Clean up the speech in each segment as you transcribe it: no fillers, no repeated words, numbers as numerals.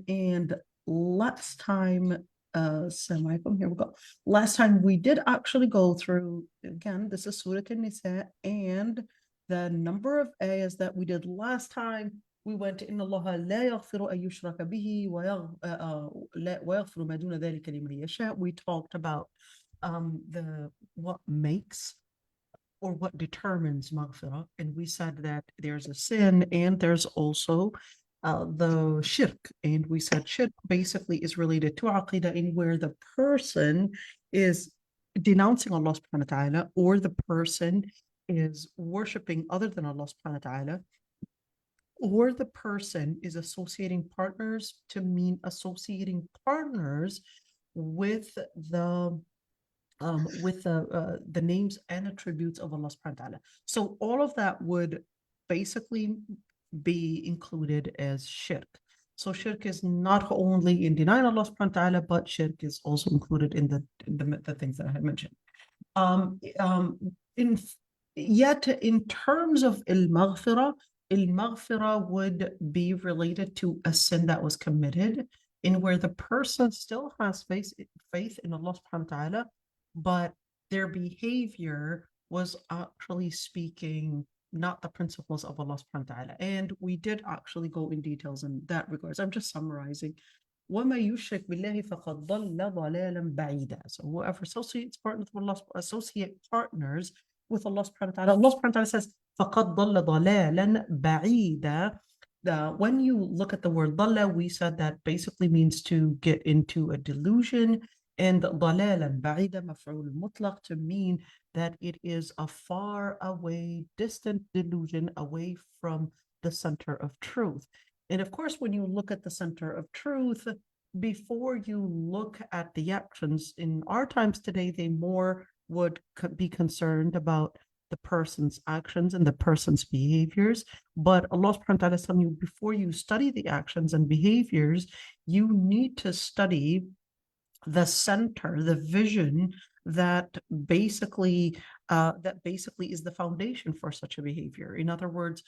And last time, semi-alaikum, here we go. Last time we did actually go through, again, this is Surah Nisa, and the number of ayahs that we did last time, we went to إن الله لا يغفر أن يشرك به ويغفر ما دون ذلك لمن يشاء. We talked about the what makes or what determines maghfirah, and we said that there's a sin and there's also the shirk, and we said shirk basically is related to aqidah, in where the person is denouncing Allah subhanahu wa ta'ala, or the person is worshiping other than Allah subhanahu wa ta'ala, or the person is associating partners to mean associating partners with the names and attributes of Allah subhanahu wa ta'ala. So all of that would basically be included as shirk. So shirk is not only in denying Allah subhanahu wa ta'ala, but shirk is also included in the things that I had mentioned. In Yet in terms of al-maghfirah would be related to a sin that was committed, in where the person still has faith in Allah subhanahu wa ta'ala, but their behavior was actually speaking not the principles of Allah subhanahu wa ta'ala. And we did actually go in details in that regards. I'm just summarizing. وَمَا يُشْرِكْ بِاللَّهِ فَقَدْ ضَلَّ ضَلَالًا بَعِيدًا. So whoever associates partners with Allah, associate partners with Allah subhanahu wa ta'ala, Allah subhanahu wa ta'ala says, فَقَدْ ضَلَّ ضَلَالًا بَعِيدًا. When you look at the word ضَلَّ, we said that basically means to get into a delusion, and ضَلَالًا بَعِيدًا مَفْعُولٌ مُطْلق, to mean that it is a far away, distant delusion away from the center of truth. And of course, when you look at the center of truth, before you look at the actions in our times today, they more would be concerned about the person's actions and the person's behaviors. But Allah subhanahu wa ta'ala is telling you, before you study the actions and behaviors, you need to study the center, the vision that basically is the foundation for such a behavior. In other words,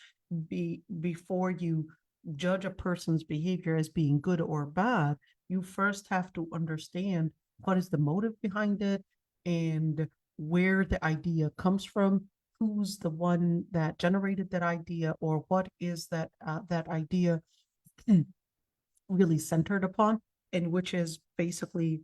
before you judge a person's behavior as being good or bad, you first have to understand what is the motive behind it, and where the idea comes from, who's the one that generated that idea, or what is that idea really centered upon, and which is basically,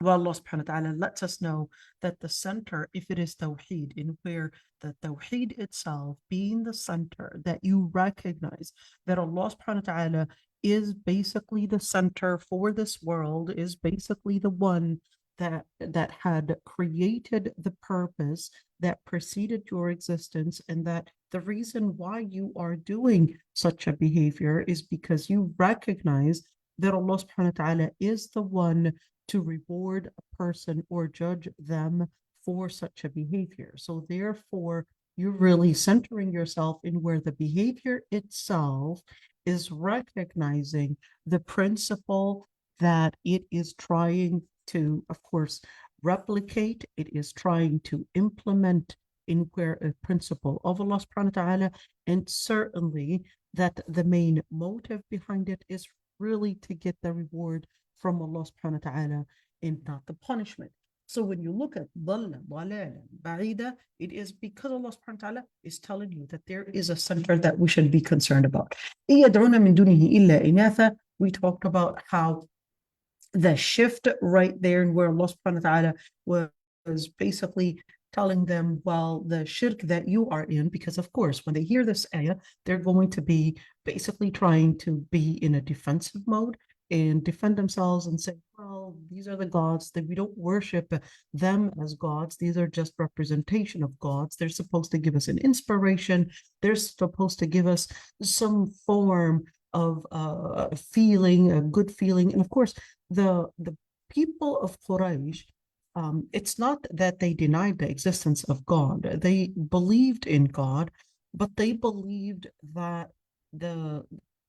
well, Allah subhanahu wa ta'ala lets us know that the center, if it is tawheed, in where the tawheed itself being the center, that you recognize that Allah subhanahu wa ta'ala is basically the center for this world, is basically the one that had created the purpose that preceded your existence, and that the reason why you are doing such a behavior is because you recognize that Allah subhanahu wa ta'ala is the one to reward a person or judge them for such a behavior. So therefore, you're really centering yourself in where the behavior itself is recognizing the principle that it is trying to, of course, replicate, it is trying to implement, in where a principle of Allah subhanahu wa ta'ala, and certainly that the main motive behind it is really to get the reward from Allah subhanahu wa ta'ala and not the punishment. So when you look at ضَلَّ ضَلَالًا بَعِيدًا, it is because Allah subhanahu wa ta'ala is telling you that there is a center that we should be concerned about. يَدْعُونَ مِن دُونِهِ إِلَّا إِنَاثًا. We talked about how the shift right there, and where Allah subhanahu wa ta'ala was basically telling them, well, the shirk that you are in, because of course, when they hear this ayah, they're going to be basically trying to be in a defensive mode and defend themselves and say, well, these are the gods, that we don't worship them as gods. These are just representation of gods. They're supposed to give us an inspiration. They're supposed to give us some form of feeling, a good feeling. And of course, the people of Quraysh, it's not that they denied the existence of God. They believed in God, but they believed that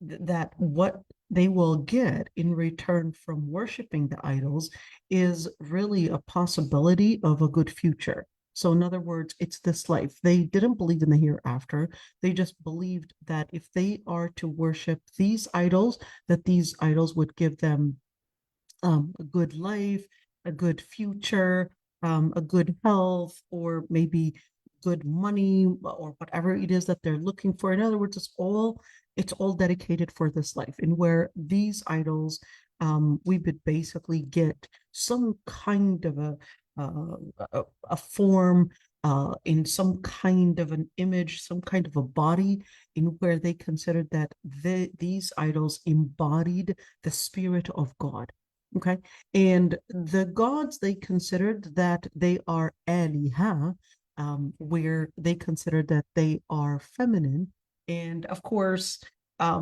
that what they will get in return from worshiping the idols is really a possibility of a good future. So in other words, it's this life. They didn't believe in the hereafter. They just believed that if they are to worship these idols, that these idols would give them a good life, a good future, a good health, or maybe good money, or whatever it is that they're looking for. In other words, it's all dedicated for this life. And where these idols, we would basically get some kind of a form, in some kind of an image, some kind of a body, in where they considered that these idols embodied the spirit of God. Okay. And the gods, they considered that they are aliha, where they considered that they are feminine. And of course,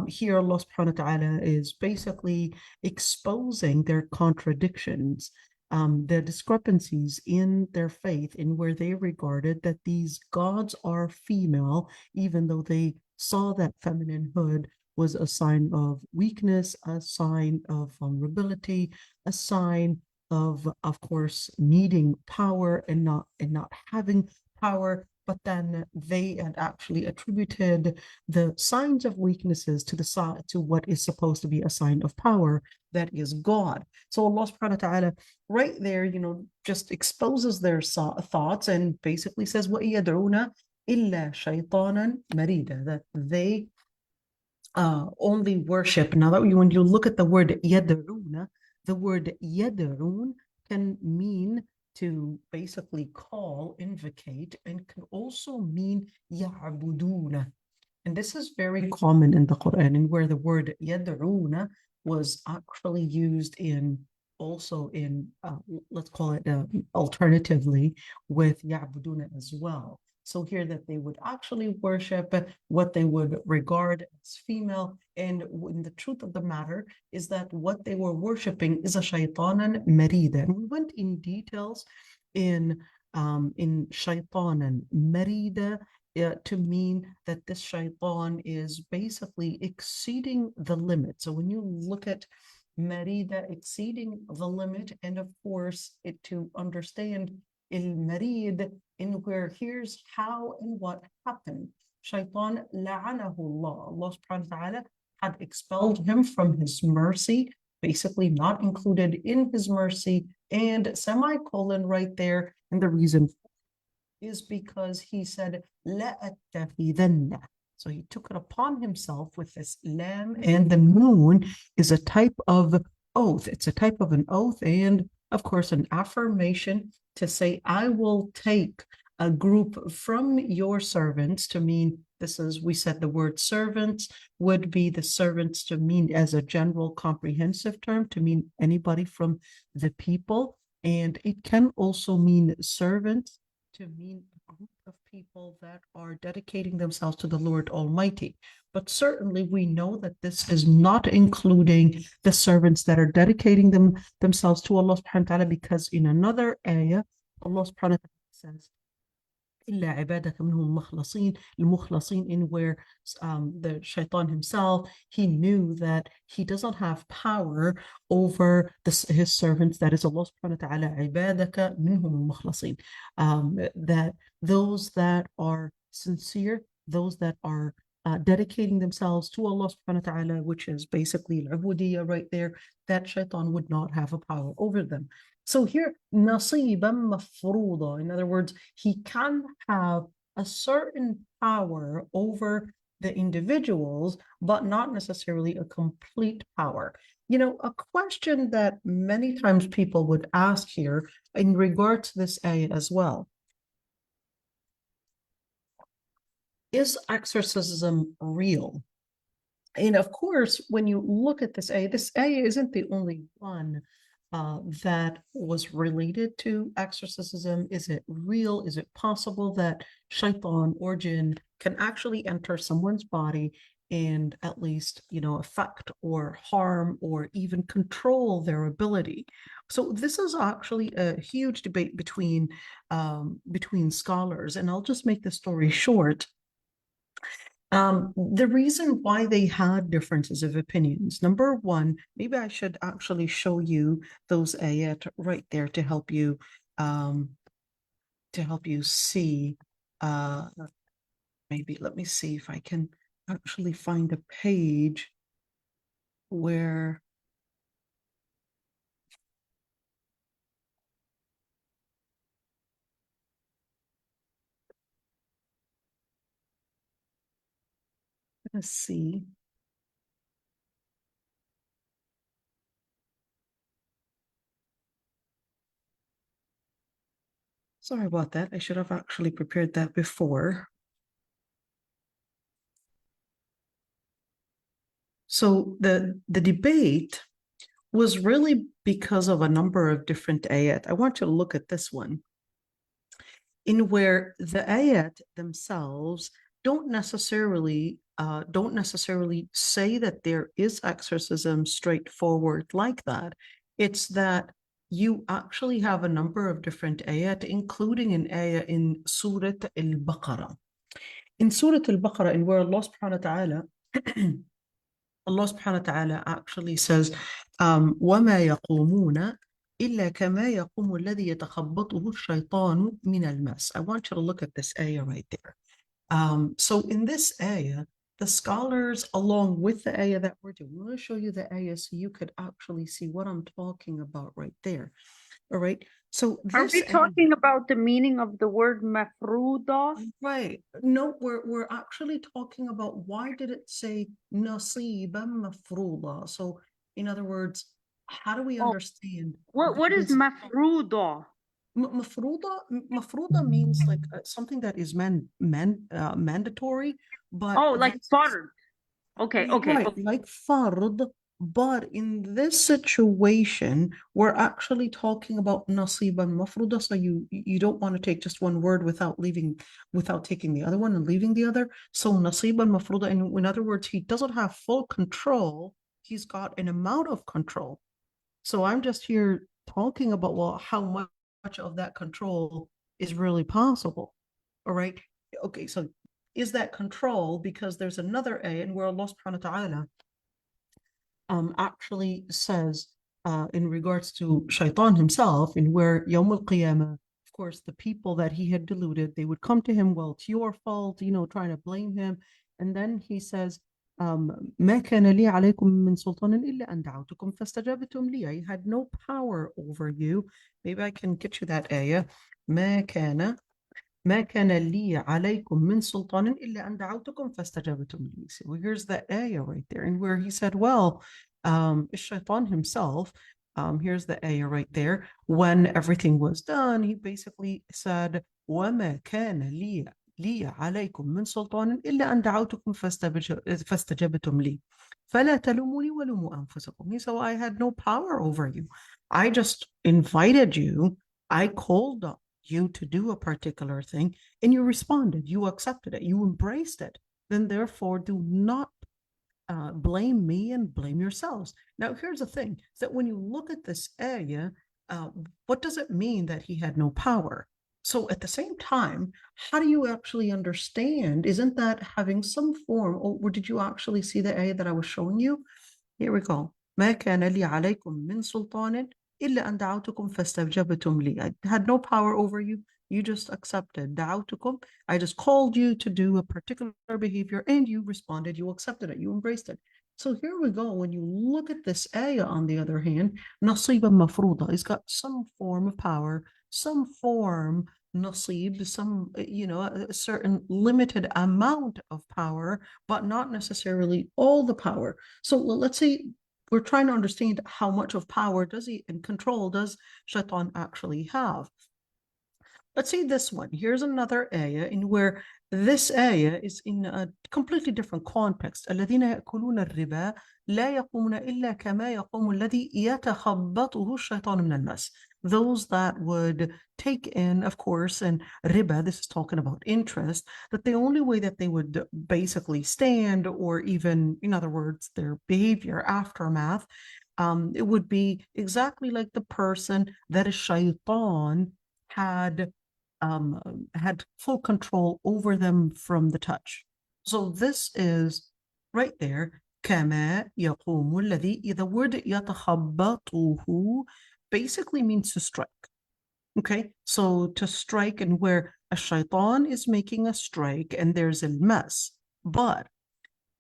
here Allah subhanahu wa ta'ala is basically exposing their contradictions, their discrepancies in their faith, in where they regarded that these gods are female, even though they saw that femininehood was a sign of weakness, a sign of vulnerability, a sign of course, needing power and not having power. But then they had actually attributed the signs of weaknesses to what is supposed to be a sign of power, that is God. So Allah subhanahu wa ta'ala right there, just exposes their thoughts and basically says, وَإِيَدْعُونَ إِلَّا شَيْطَانًا مَرِيدًا, that they only worship. Now that when you look at the word yad'una, the word yad'un can mean to basically call, invocate, and can also mean ya'buduna. And this is very common in the Quran, and where the word yad'una was actually used in also in let's call it alternatively with ya'buduna as well. So here that they would actually worship what they would regard as female. And the truth of the matter is that what they were worshiping is a shaytanan marida. And we went in details in shaytanan marida to mean that this shaitan is basically exceeding the limit. So when you look at marida, exceeding the limit, and of course to understand al-marid, in where here's how and what happened. Shaitan la'anahu Allah. Allah subhanahu wa ta'ala had expelled him from his mercy, basically not included in his mercy, and semicolon right there. And the reason is because he said, لَأَتَّخِذَنَّ. So he took it upon himself with this lam, and the moon is a type of oath. It's a type of an oath, and of course, an affirmation to say, I will take a group from your servants, to mean, this is, we said the word servants would be the servants to mean as a general comprehensive term, to mean anybody from the people. And it can also mean servants to mean a group of people that are dedicating themselves to the Lord Almighty. But certainly we know that this is not including the servants that are dedicating themselves to Allah subhanahu wa ta'ala, because in another ayah, Allah subhanahu wa ta'ala says, إلا عبادك منهم المخلصين, in where the shaitan himself, he knew that he doesn't have power over his servants, that is Allah subhanahu wa ta'ala, عبادك منهم المخلصين, that those that are sincere, those that are dedicating themselves to Allah subhanahu wa ta'ala, which is basically al-ubudiyya right there, that shaitan would not have a power over them. So here, nasiban mafruda, in other words, he can have a certain power over the individuals, but not necessarily a complete power. A question that many times people would ask here in regard to this ayah as well: is exorcism real? And of course, when you look at this ayah isn't the only one that was related to exorcism. Is it real? Is it possible that shaitan or jinn can actually enter someone's body and at least, affect or harm or even control their ability? So this is actually a huge debate between scholars, and I'll just make the story short. The reason why they had differences of opinions, number one, maybe I should actually show you those ayat right there to help you to help you see, maybe let me see if I can actually find a page where let's see. Sorry about that. I should have actually prepared that before. So the debate was really because of a number of different ayat. I want you to look at this one, in where the ayat themselves don't necessarily say that there is exorcism straightforward like that. It's that you actually have a number of different ayat, including an ayat in Surah al-Baqarah. In Surah al-Baqarah, in where Allah subhanahu wa ta'ala Allah subhanahu wa ta'ala actually says, وَمَا يَقُومُونَ إِلَّا كَمَا يَقُومُ الَّذِي يَتَخَبَّطُهُ الشَّيْطَانُ مِنَ الْمَسِ. I want you to look at this ayah right there. So in this ayah, the scholars, along with the ayah that we're doing, I'm going to show you the ayah so you could actually see what I'm talking about right there. All right. So are we talking about the meaning of the word mafruda? Right. No, we're actually talking about why did it say nasiban mafruda? So in other words, how do we understand what is mafruda? Mafruda means like something that is mandatory, but like fard. Okay. Right, like fard. But in this situation, we're actually talking about nasiban mafruda. So you don't want to take just one word without taking the other one and leaving the other. So nasiban mafruda, in other words, he doesn't have full control. He's got an amount of control. So I'm just here talking about, well, how much of that control is really possible. All right. Okay, so is that control? Because there's another ayah where Allah subhanahu wa ta'ala actually says in regards to Shaitan himself, in where Yawm al-Qiyamah, of course, the people that he had deluded, they would come to him, well, it's your fault, trying to blame him. And then he says, ما كان لي عليكم من سلطان إلا أن دعوتكم فاستجبتم لي. I had no power over you. Maybe I can get you that ayah. ما كان لي عليكم من سلطان إلا أن دعوتكم فاستجبتم لي. So here's that ayah right there, and where he said, well, Shaitan himself, here's the ayah right there. When everything was done, he basically said, وما كان لي عليكم من سلطان إلا أن دعوتكم فاستجبتم لي فلا تلوموني ولوموا أنفسكم. So I had no power over you. I just invited you. I called up you to do a particular thing, and you responded, you accepted it, you embraced it. Then therefore do not blame me and blame yourselves. Now here's the thing, is that when you look at this ayah, what does it mean that he had no power? So at the same time, how do you actually understand? Isn't that having some form, or did you actually see the ayah that I was showing you? Here we go. ما كان لي عليكم من سلطان إلا أن دعوتكم فاستجبتم لي. I had no power over you. You just accepted. دعوتكم. I just called you to do a particular behavior and you responded. You accepted it. You embraced it. So here we go. When you look at this ayah, on the other hand, نصيبا مفروضة. It's got some form of power, some form, nasib, some, a certain limited amount of power, but not necessarily all the power. So let's say we're trying to understand how much of power and control does Shaitan actually have. Let's see this one. Here's another ayah in where this ayah is in a completely different context. الذين يأكلون الربا لا يقومون إلا كما يقوم الذي يتخبطه الشيطان من المس. Those that would take in, of course, and riba, this is talking about interest, that the only way that they would basically stand, or even, in other words, their behavior aftermath, it would be exactly like the person that a shaitan had full control over them from the touch. So this is right there. كما يقوم الذي, the word يتخبطه basically means to strike. Okay, so to strike, and where a shaitan is making a strike and there's a mess. But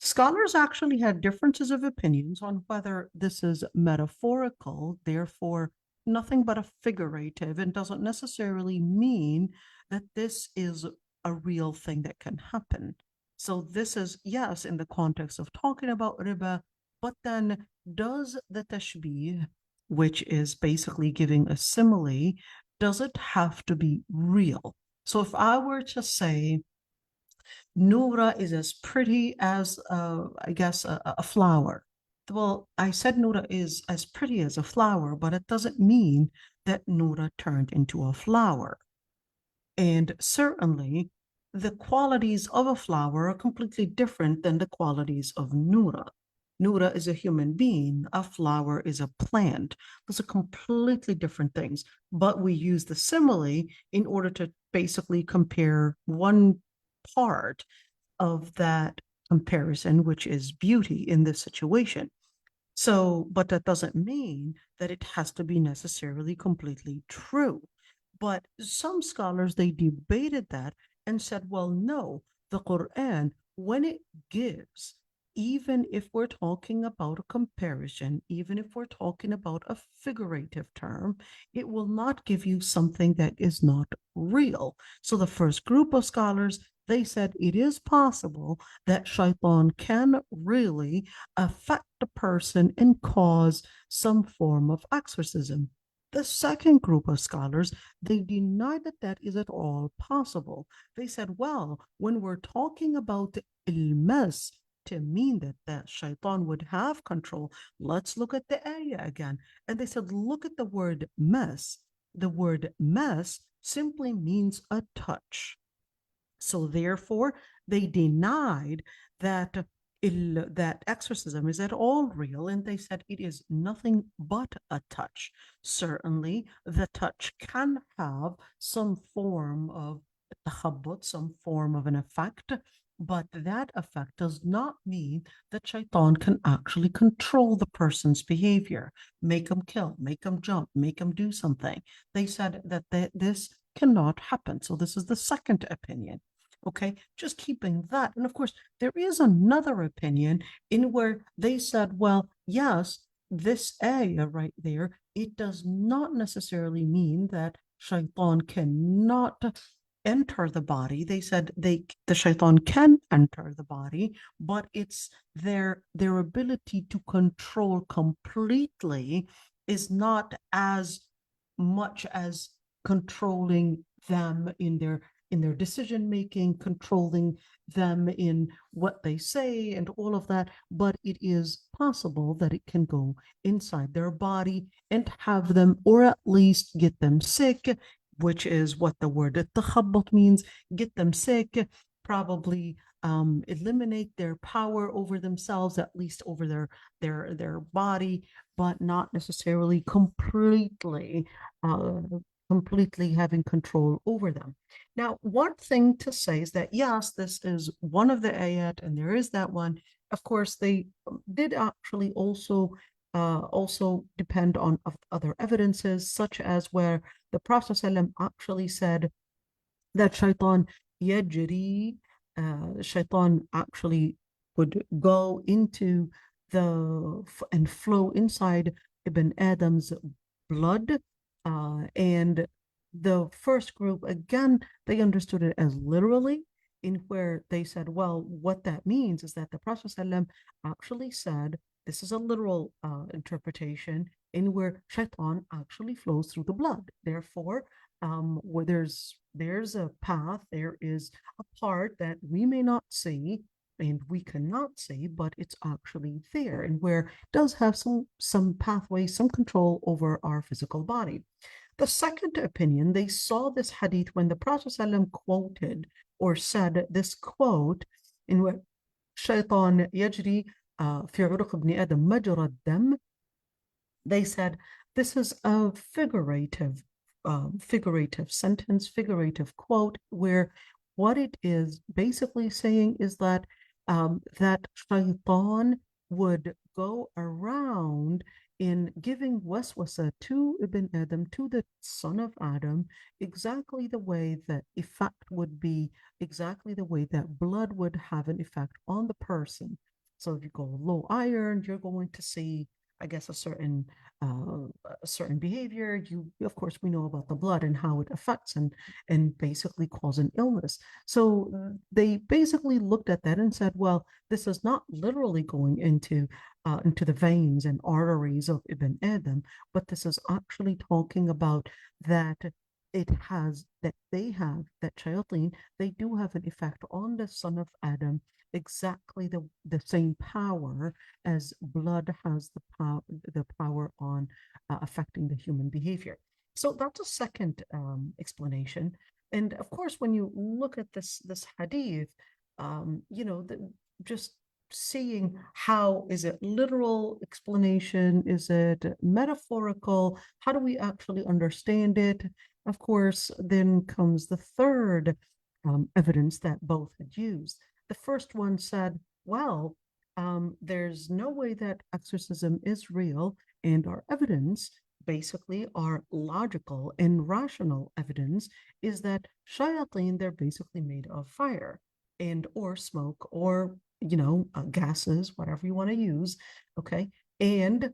scholars actually had differences of opinions on whether this is metaphorical, therefore nothing but a figurative, and doesn't necessarily mean that this is a real thing that can happen. So this is, yes, in the context of talking about riba, but then does the tashbih, which is basically giving a simile, does it have to be real? So if I were to say, Noura is as pretty as, I guess, a flower. Well, I said Noura is as pretty as a flower, but it doesn't mean that Noura turned into a flower. And certainly, the qualities of a flower are completely different than the qualities of Noura. Noura is a human being, a flower is a plant. Those are completely different things. But we use the simile in order to basically compare one part of that comparison, which is beauty in this situation. So, but that doesn't mean that it has to be necessarily completely true. But some scholars, they debated that and said, well, no, the Quran, when it gives, even if we're talking about a comparison, even if we're talking about a figurative term, it will not give you something that is not real. So the first group of scholars, they said it is possible that shaitan can really affect a person and cause some form of exorcism. The second group of scholars, they deny that that is at all possible. They said, well, when we're talking about ilmas, to mean that the shaitan would have control, let's look at the ayah again. And they said, look at the word mess. The word mess simply means a touch. So therefore, they denied that that exorcism is at all real, and they said it is nothing but a touch. Certainly, the touch can have some form of takhabbut, some form of an effect, but that effect does not mean that shaitan can actually control the person's behavior, make them kill, make them jump, make them do something. They said that this cannot happen. So this is the second opinion. Okay, just keeping that. And of course, there is another opinion in where they said, well, yes, this ayah right there, it does not necessarily mean that shaitan cannot enter the body. They said the shaitan can enter the body, but it's their ability to control completely is not as much as controlling them in their decision making, controlling them in what they say and all of that, but it is possible that it can go inside their body and have them, or at least get them sick, which is what the word takhabbut means, get them sick, probably eliminate their power over themselves, at least over their body, but not necessarily completely having control over them. Now, one thing to say is that yes, this is one of the ayat, and there is that one. Of course, they did actually also depend on other evidences, such as where the Prophet ﷺ actually said that shaitan yajri, shaitan actually would go into and flow inside Ibn Adam's blood. And the first group, again, they understood it as literally, in where they said, well, what that means is that the Prophet ﷺ actually said, this is a literal interpretation, in where shaitan actually flows through the blood. Therefore, where there's a path, there is a part that we may not see and we cannot see, but it's actually there, and where it does have some pathway, some control over our physical body. The second opinion, they saw this hadith when the Prophet ﷺ quoted or said this quote in where shaitan yajri fi uruq ibn Adam majra dam. They said this is a figurative sentence, figurative quote, where what it is basically saying is that that shaitan would go around in giving waswasa to Ibn Adam, to the son of Adam, exactly the way that effect would be, exactly the way that blood would have an effect on the person. So if you go low iron, you're going to see, I guess, a certain behavior. You, of course, we know about the blood and how it affects and basically cause an illness. So they basically looked at that and said, well, this is not literally going into the veins and arteries of Ibn Adam, but this is actually talking about that that shayateen, they do have an effect on the son of Adam, exactly the same power as blood has the power on affecting the human behavior. So that's a second explanation. And of course, when you look at this hadith, just seeing how is it literal explanation, is it metaphorical, how do we actually understand it? Of course, then comes the third evidence that both had used. The first one said, well, there's no way that exorcism is real, and our evidence, basically our logical and rational evidence, is that shayateen, they're basically made of fire and or smoke or gases, whatever you want to use, okay? And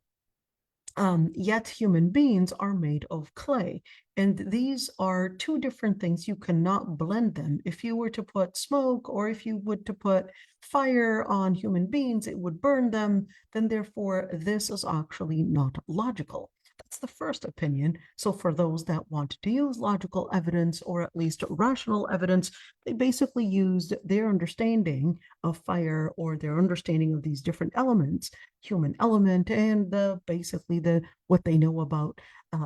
yet human beings are made of clay. And these are two different things. You cannot blend them. If you were to put smoke or if you would to put fire on human beings, it would burn them. Then therefore, this is actually not logical. That's the first opinion. So for those that wanted to use logical evidence or at least rational evidence, they basically used their understanding of fire or their understanding of these different elements, human element, and basically what they know about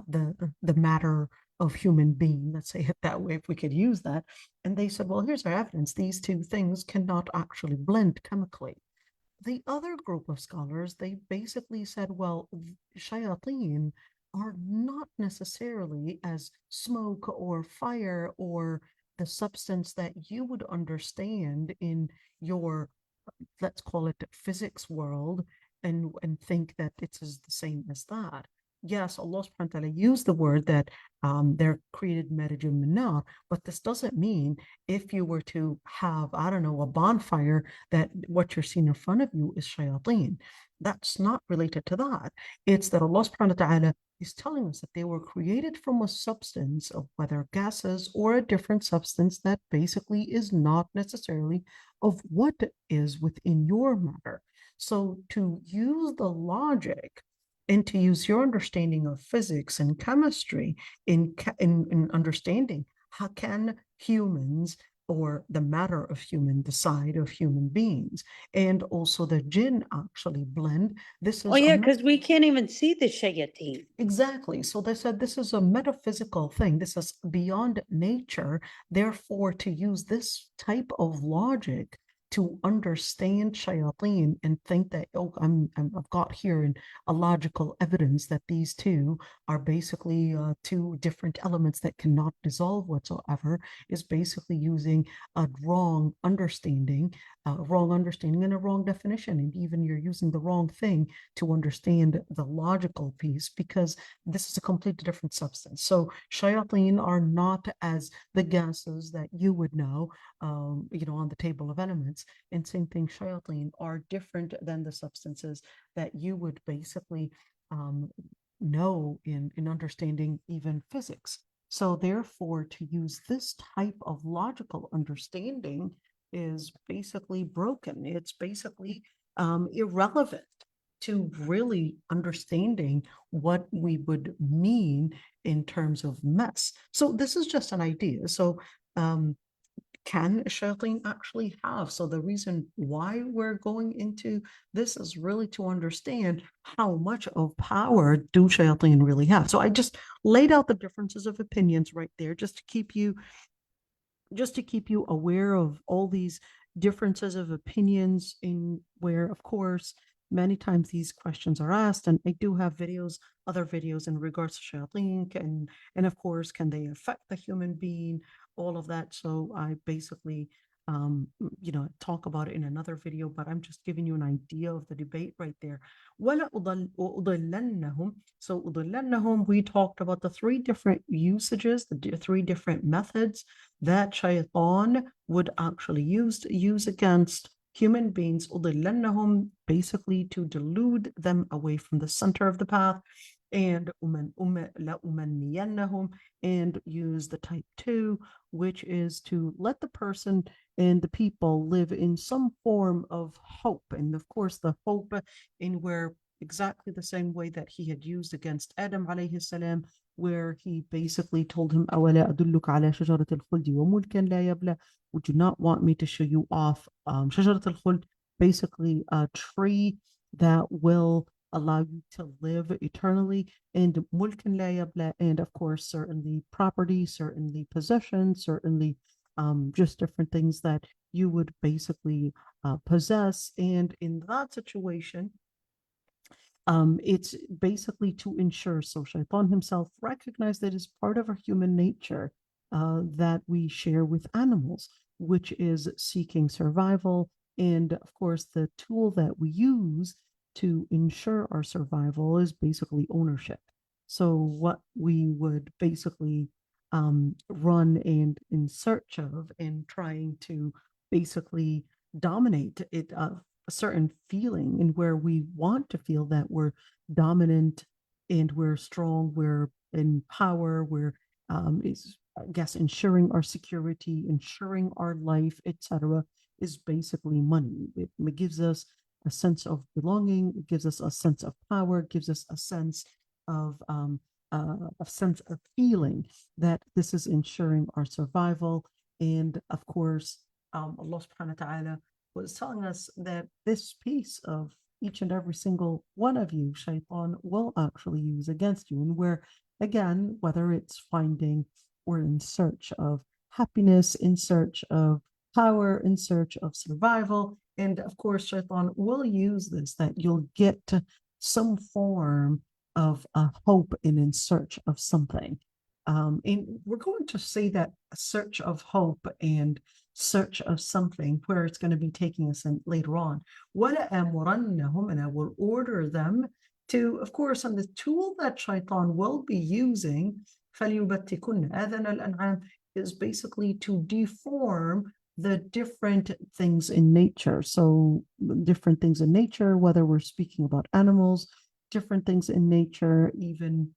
the matter of human being, let's say it that way, if we could use that. And they said, well, here's our evidence. These two things cannot actually blend chemically. The other group of scholars, they basically said, well, shayateen are not necessarily as smoke or fire or the substance that you would understand in your, let's call it physics world, and think that it is the same as that. Yes, Allah subhanahu wa ta'ala used the word that they're created marajum min nar, but this doesn't mean if you were to have, I don't know, a bonfire, that what you're seeing in front of you is shayateen. That's not related to that. It's that Allah subhanahu wa ta'ala is telling us that they were created from a substance of whether gases or a different substance that basically is not necessarily of what is within your matter. So to use the logic and to use your understanding of physics and chemistry in understanding how can humans or the matter of the side of human beings, and also the jinn actually blend. This Oh is yeah, because we can't even see the shayateen. exactly. So they said this is a metaphysical thing. This is beyond nature. Therefore, to use this type of logic to understand shayateen and think that, oh, I've got here a logical evidence that these two are basically two different elements that cannot dissolve whatsoever, is basically using a wrong understanding and a wrong definition. And even you're using the wrong thing to understand the logical piece, because this is a completely different substance. So shayateen are not as the gases that you would know, on the table of elements. And same thing, shayateen are different than the substances that you would basically know in understanding even physics. So therefore, to use this type of logical understanding is basically broken. It's basically irrelevant to really understanding what we would mean in terms of mess. So this is just an idea. So can shayateen actually have? So the reason why we're going into this is really to understand how much of power do shayateen really have. So I just laid out the differences of opinions right there, just to keep you aware of all these differences of opinions, in where, of course, many times these questions are asked, and I do have other videos in regards to shayateen, and of course, can they affect the human being, all of that. So I basically talk about it in another video, but I'm just giving you an idea of the debate right there. وَلَأُضِلَّنَّهُمْ. So أُضِلَّنَّهُمْ, we talked about the three different usages, the three different methods that shaitan would actually use against human beings. أُضِلَّنَّهُمْ, basically to delude them away from the center of the path. And لَأُمَنِّيَنَّهُمْ, and use the type 2, which is to let the person and the people live in some form of hope. And of course, the hope in where exactly the same way that he had used against Adam alayhi salam, where he basically told him, أَوَلَا أَدُلُّكَ عَلَى شَجَرَةِ الْخُلْدِ وَمُلْكٍ لَا يَبْلَى. Would you not want me to show you off شَجَرَةِ الْخُلْد, basically a tree that will allow you to live eternally, and mulkin la yabla, and of course certainly property, certainly possessions, certainly just different things that you would basically possess. And in that situation, it's basically to ensure, so shaitan himself recognized that it's part of our human nature that we share with animals, which is seeking survival. And of course, the tool that we use to ensure our survival is basically ownership. So what we would basically run and in search of and trying to basically dominate it, a certain feeling, and where we want to feel that we're dominant and we're strong, we're in power, we're is, I guess, ensuring our security, ensuring our life, etc., is basically money. It gives us a sense of belonging, it gives us a sense of power, it gives us a sense of feeling that this is ensuring our survival. And of course, Allah subhanahu wa ta'ala was telling us that this piece of each and every single one of you, shaitan will actually use against you. And where, again, whether it's finding or in search of happiness, in search of power, in search of survival. And of course, shaitan will use this, that you'll get to some form of hope and in search of something. And we're going to see that search of hope and search of something, where it's going to be taking us in later on. وَلَأَمُرَنَّهُمْ, and I will order them to, of course, and the tool that shaitan will be using, فَلْيُبَتِّكُنَّ آذَنَ الْأَنْعَامِ, is basically to deform the different things in nature. So different things in nature, whether we're speaking about animals, different things in nature, even,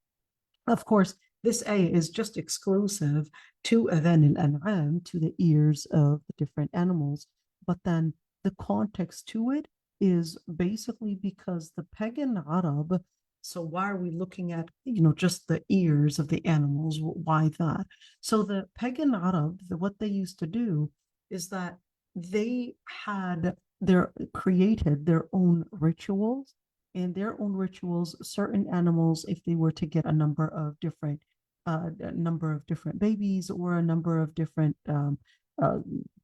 of course, this ayah is just exclusive to adhan al-an'am, to the ears of the different animals. But then the context to it is basically because the pagan Arab, so why are we looking at, just the ears of the animals? Why that? So the pagan Arab, what they used to do is that they had created their own rituals, and their own rituals, certain animals, if they were to get a number of different babies, or a number of different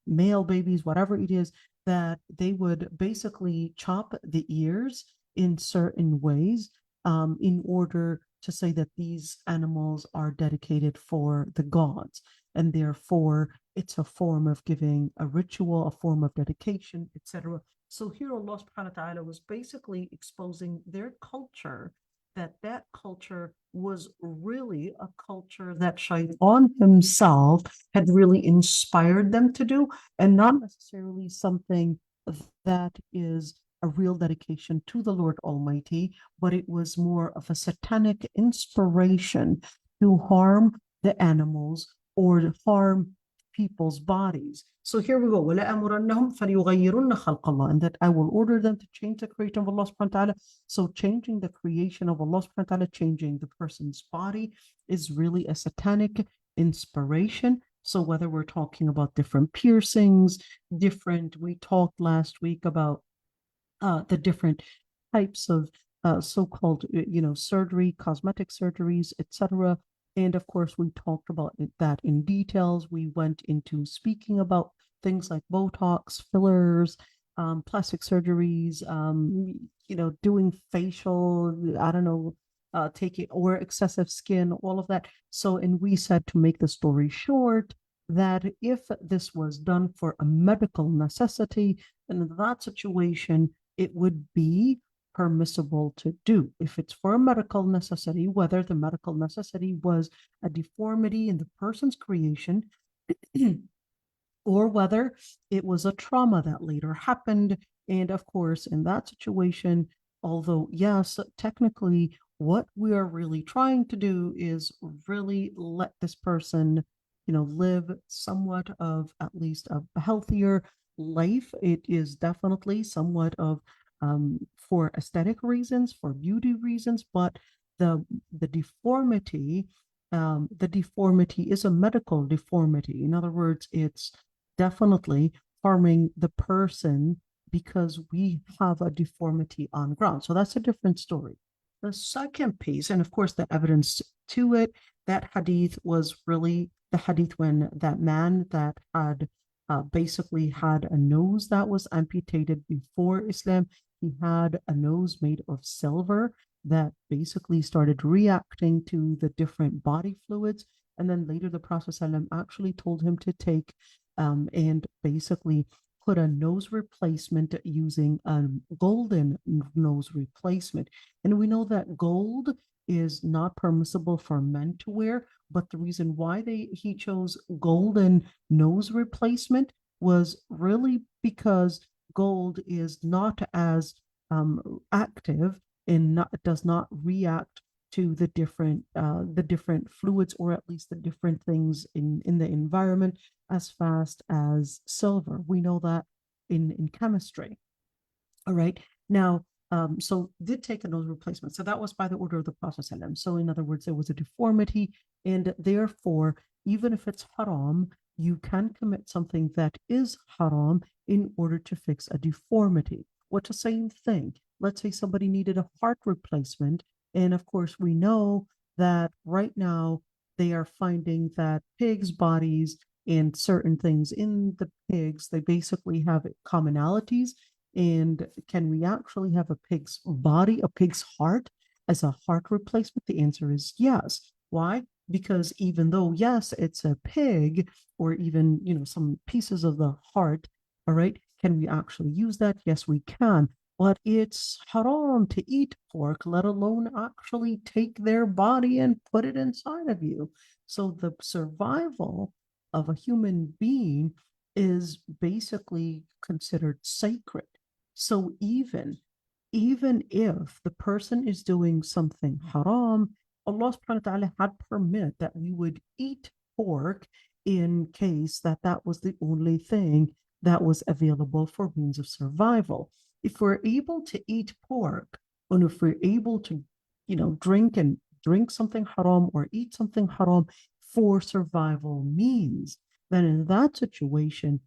male babies, whatever it is, that they would basically chop the ears in certain ways in order to say that these animals are dedicated for the gods, and therefore it's a form of giving a ritual, a form of dedication, etc. So here Allah subhanahu wa ta'ala was basically exposing their culture, that culture was really a culture that Shaitan himself had really inspired them to do, and not necessarily something that is a real dedication to the Lord Almighty, but it was more of a satanic inspiration to harm the animals or to harm people's bodies. So here we go. وَلَأَمُرَنَّهُمْ فَلْيُغَيِّرُنَّ خَلْقَ اللَّهِ, and that I will order them to change the creation of Allah subhanahu wa ta'ala. So changing the creation of Allah subhanahu wa ta'ala, changing the person's body, is really a satanic inspiration. So whether we're talking about different piercings, we talked last week about the different types of so-called, surgery, cosmetic surgeries, etc. And of course, we talked about that in details. We went into speaking about things like Botox, fillers, plastic surgeries, doing facial, I don't know, taking or excessive skin, all of that. So, and we said, to make the story short, that if this was done for a medical necessity, then in that situation, it would be permissible to do. If it's for a medical necessity, whether the medical necessity was a deformity in the person's creation, or whether it was a trauma that later happened. And of course, in that situation, although, yes, technically, what we are really trying to do is really let this person, live somewhat of at least a healthier life. It is definitely somewhat of for aesthetic reasons, for beauty reasons, but the deformity, the deformity is a medical deformity. In other words, it's definitely harming the person because we have a deformity on ground. So that's a different story. The second piece, and of course the evidence to it, that hadith was really the hadith when that man that had basically had a nose that was amputated before Islam, he had a nose made of silver that basically started reacting to the different body fluids. And then later the Prophet ﷺ actually told him to take and basically put a nose replacement using a golden nose replacement. And we know that gold is not permissible for men to wear, but the reason why he chose golden nose replacement was really because gold is not as active and does not react to the different fluids, or at least the different things in the environment, as fast as silver. We know that in chemistry. All right. Now, so did take a nose replacement. So that was by the order of the Prophet ﷺ. So in other words, there was a deformity, and therefore, even if it's haram, you can commit something that is haram in order to fix a deformity. What's the same thing? Let's say somebody needed a heart replacement. And of course, we know that right now they are finding that pigs' bodies and certain things in the pigs, they basically have commonalities. And can we actually have a pig's body, a pig's heart, as a heart replacement? The answer is yes. Why? Because even though, yes, it's a pig, or even, some pieces of the heart, all right, can we actually use that? Yes, we can. But it's haram to eat pork, let alone actually take their body and put it inside of you. So the survival of a human being is basically considered sacred. So even if the person is doing something haram, Allah subhanahu wa ta'ala had permit that we would eat pork in case that was the only thing that was available for means of survival. If we're able to eat pork, and if we're able to, drink something haram or eat something haram for survival means, then in that situation,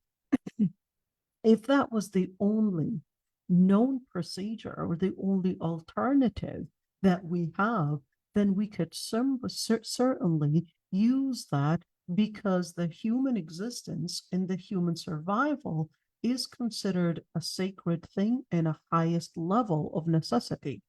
if that was the only known procedure or the only alternative that we have, then we could certainly use that, because the human existence and the human survival is considered a sacred thing and a highest level of necessity.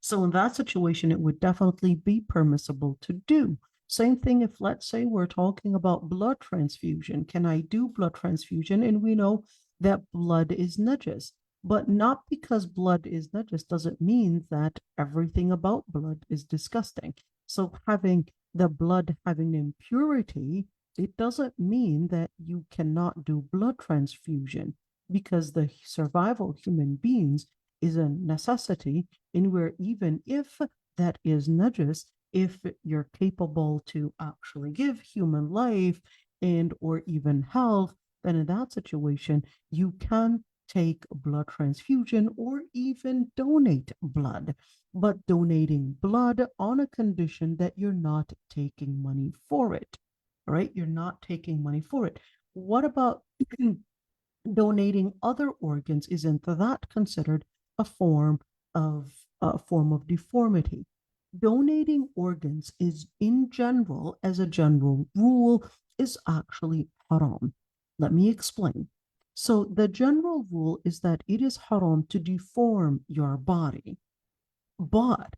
So in that situation, it would definitely be permissible to do. Same thing if, let's say, we're talking about blood transfusion. Can I do blood transfusion? And we know that blood is najis. But not because blood is najis doesn't mean that everything about blood is disgusting. So having the blood having impurity, it doesn't mean that you cannot do blood transfusion, because the survival of human beings is a necessity, in where even if that is najis, if you're capable to actually give human life and or even health, then in that situation, you can take blood transfusion or even donate blood. But donating blood on a condition that you're not taking money for it, right? You're not taking money for it. What about donating other organs? Isn't that considered a form of deformity? Donating organs is, in general, as a general rule, is actually haram. Let me explain. So the general rule is that it is haram to deform your body. But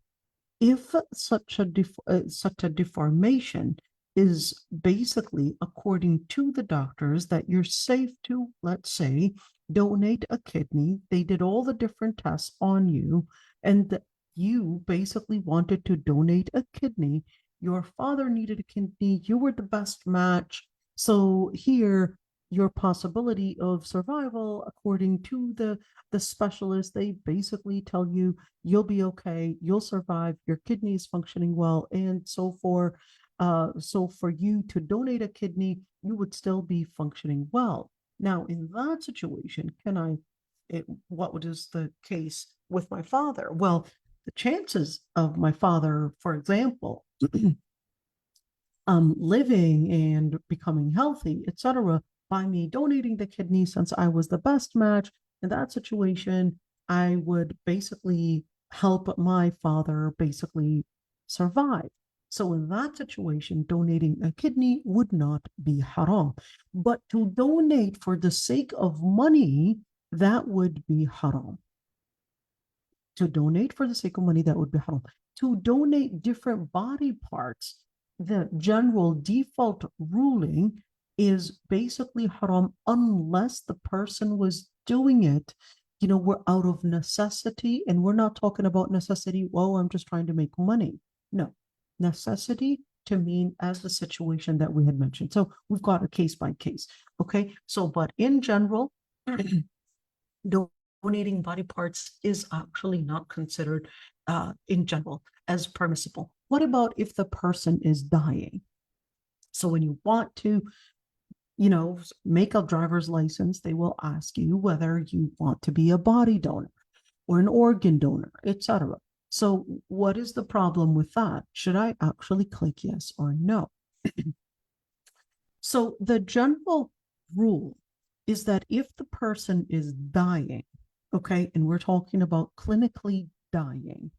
if such a deformation is basically, according to the doctors, that you're safe to, let's say, donate a kidney. They did all the different tests on you, and you basically wanted to donate a kidney. Your father needed a kidney. You were the best match. So here, your possibility of survival, according to the specialist, they basically tell you you'll be okay, you'll survive, your kidney is functioning well, and so for you to donate a kidney, you would still be functioning well. Now, in that situation, what is the case with my father? Well, the chances of my father, for example, living and becoming healthy, etc., by me donating the kidney, since I was the best match in that situation, I would basically help my father basically survive. So in that situation, donating a kidney would not be haram. But to donate for the sake of money, that would be haram. To donate for the sake of money, that would be haram. To donate different body parts, the general default ruling is basically haram unless the person was doing it, we're out of necessity, and we're not talking about necessity, well, I'm just trying to make money. No, necessity to mean as the situation that we had mentioned. So we've got a case by case. Okay, so but in general, donating body parts is actually not considered in general as permissible. What about if the person is dying? So when you want to, make a driver's license, they will ask you whether you want to be a body donor or an organ donor, etc. So what is the problem with that? Should I actually click yes or no? So the general rule is that if the person is dying, okay, and we're talking about clinically dying,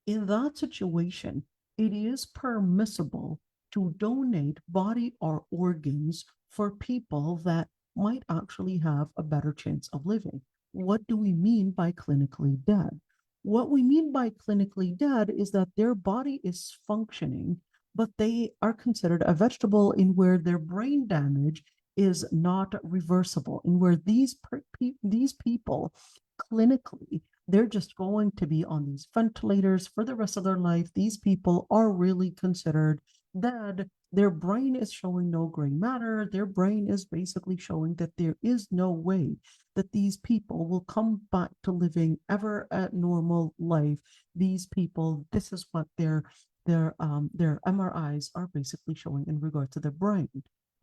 in that situation, it is permissible to donate body or organs for people that might actually have a better chance of living. What do we mean by clinically dead? What we mean by clinically dead is that their body is functioning, but they are considered a vegetable in where their brain damage is not reversible, in where these people clinically, they're just going to be on these ventilators for the rest of their life. These people are really considered dead. Their brain is showing no gray matter. Their brain is basically showing that there is no way that these people will come back to living ever a normal life. These people, this is what their MRIs are basically showing in regard to their brain.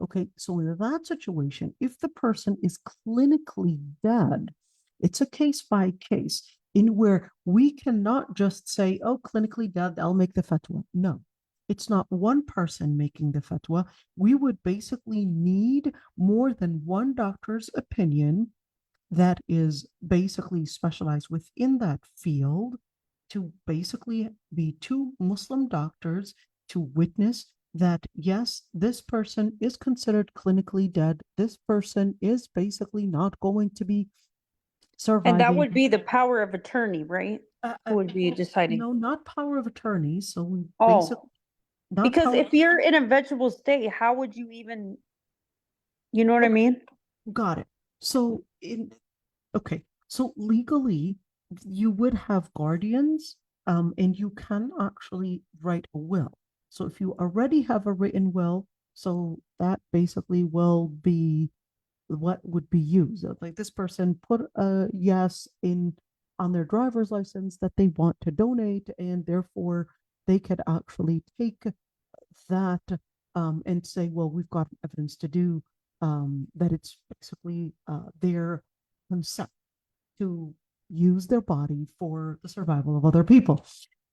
Okay, so in that situation, if the person is clinically dead, it's a case by case in where we cannot just say, oh, clinically dead, I'll make the fatwa. No, it's not one person making the fatwa. We would basically need more than one doctor's opinion that is basically specialized within that field to basically be two Muslim doctors to witness that, yes, this person is considered clinically dead. This person is basically not going to be surviving. And that would be the power of attorney, right? Who would be deciding? No, not power of attorney. So we Oh, because power, if you're in a vegetable state, how would you even, you know what I mean? got it. So okay, so legally you would have guardians, and you can actually write a will. So if you already have a written will, so that basically will be what would be used. Like this person put a yes on their driver's license that they want to donate, and therefore they could actually take that and say, well, we've got evidence to do that it's basically their consent to use their body for the survival of other people.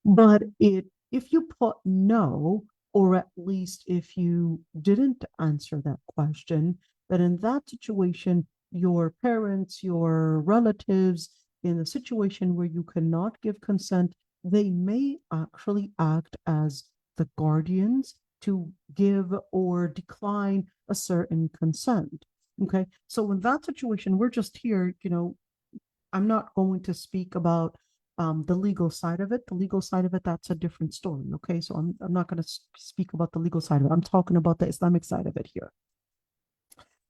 But if you put no, or at least if you didn't answer that question, then in that situation, your parents, your relatives, in a situation where you cannot give consent, they may actually act as the guardians to give or decline a certain consent. Okay, so in that situation, we're just here, I'm not going to speak about the legal side of it. The legal side of it, that's a different story. Okay, so I'm not going to speak about the legal side of it. I'm talking about the Islamic side of it here.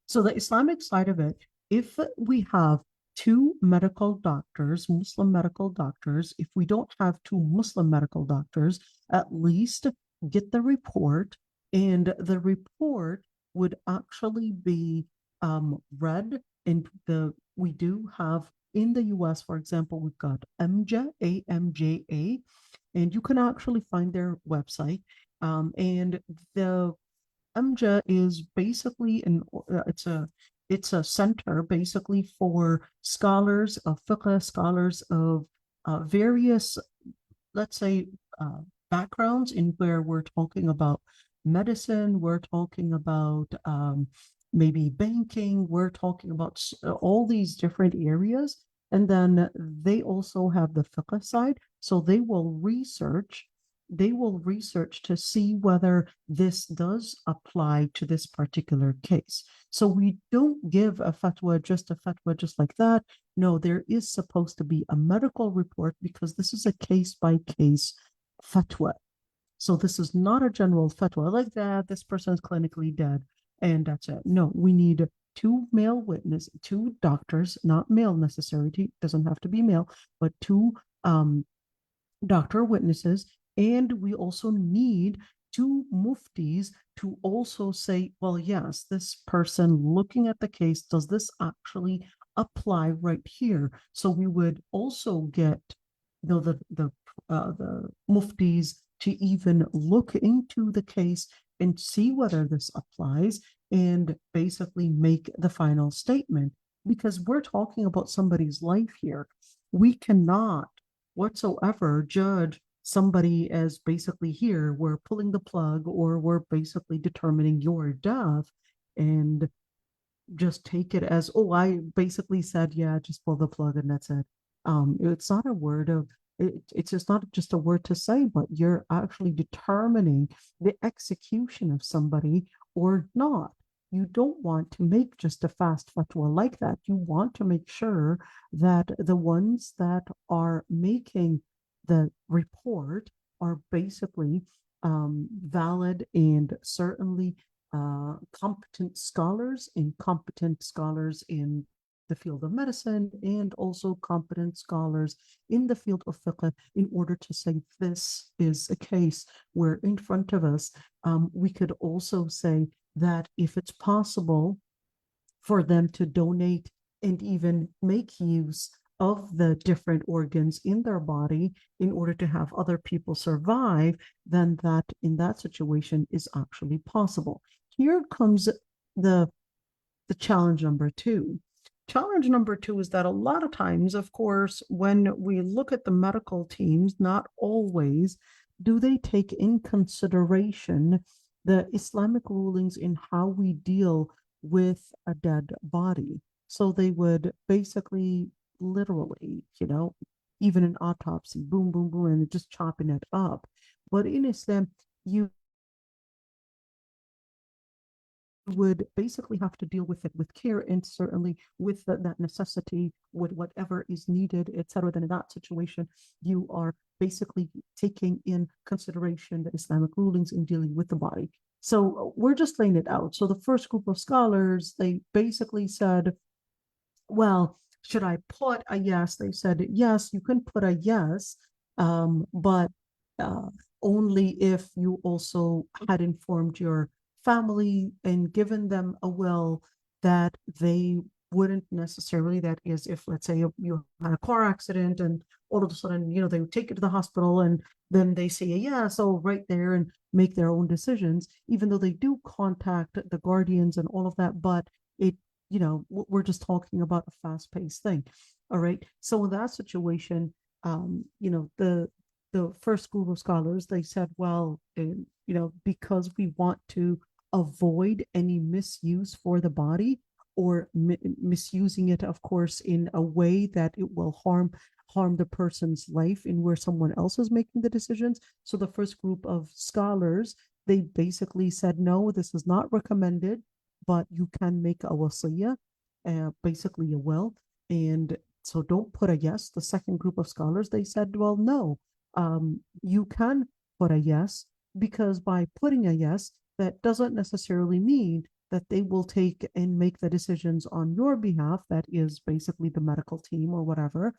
So the Islamic side of it, if we have two medical doctors, Muslim medical doctors, if we don't have two Muslim medical doctors, at least get the report, and the report would actually be read. And we do have in the US, for example, we've got AMJA, and you can actually find their website. And the AMJA is basically it's a center basically for scholars of fiqh, scholars of various, let's say, backgrounds, in where we're talking about medicine, we're talking about maybe banking, we're talking about all these different areas. And then they also have the fiqh side. So they will research to see whether this does apply to this particular case. So we don't give a fatwa just like that. No, there is supposed to be a medical report, because this is a case-by-case fatwa. So this is not a general fatwa like that. This person is clinically dead and that's it. No, we need two doctors, not male necessarily, doesn't have to be male, but two doctor witnesses. And we also need two muftis to also say, well, yes, this person looking at the case, does this actually apply right here? So we would also get the muftis to even look into the case and see whether this applies, and basically make the final statement, because we're talking about somebody's life here. We cannot whatsoever judge somebody as basically, here we're pulling the plug, or we're basically determining your death, and just take it as, oh, I basically said, yeah, just pull the plug and that's it. It's not a word of it's just not just a word to say, but you're actually determining the execution of somebody or not. You don't want to make just a fast fatwa like that. You want to make sure that the ones that are making the report are basically valid and certainly competent scholars in the field of medicine, and also competent scholars in the field of fiqh, in order to say this is a case where in front of us, we could also say that if it's possible for them to donate and even make use of the different organs in their body in order to have other people survive, then that in that situation is actually possible. Here comes the challenge number two. Challenge number two is that a lot of times, of course, when we look at the medical teams, not always do they take in consideration the Islamic rulings in how we deal with a dead body. So they would basically, literally, even an autopsy, boom, boom, boom, and just chopping it up. But in Islam, you would basically have to deal with it with care, and certainly with that necessity, with whatever is needed, etc. Then in that situation, you are basically taking in consideration the Islamic rulings in dealing with the body. So we're just laying it out. So the first group of scholars, they basically said, well, should I put a yes? They said, yes, you can put a yes, but only if you also had informed your family and given them a will that they wouldn't necessarily, that is, if let's say you had a car accident and all of a sudden, they would take you to the hospital, and then they say, yeah, so right there, and make their own decisions, even though they do contact the guardians and all of that, but it, we're just talking about a fast-paced thing. All right. So in that situation, the first group of scholars, they said, well, because we want to avoid any misuse for the body, or misusing it, of course, in a way that it will harm the person's life, in where someone else is making the decisions. So the first group of scholars, they basically said, no, this is not recommended, but you can make a wasiyah, basically a will, and So don't put a yes. The second group of scholars, they said, well, no, you can put a yes, because by putting a yes, that doesn't necessarily mean that they will take and make the decisions on your behalf. That is basically the medical team or whatever,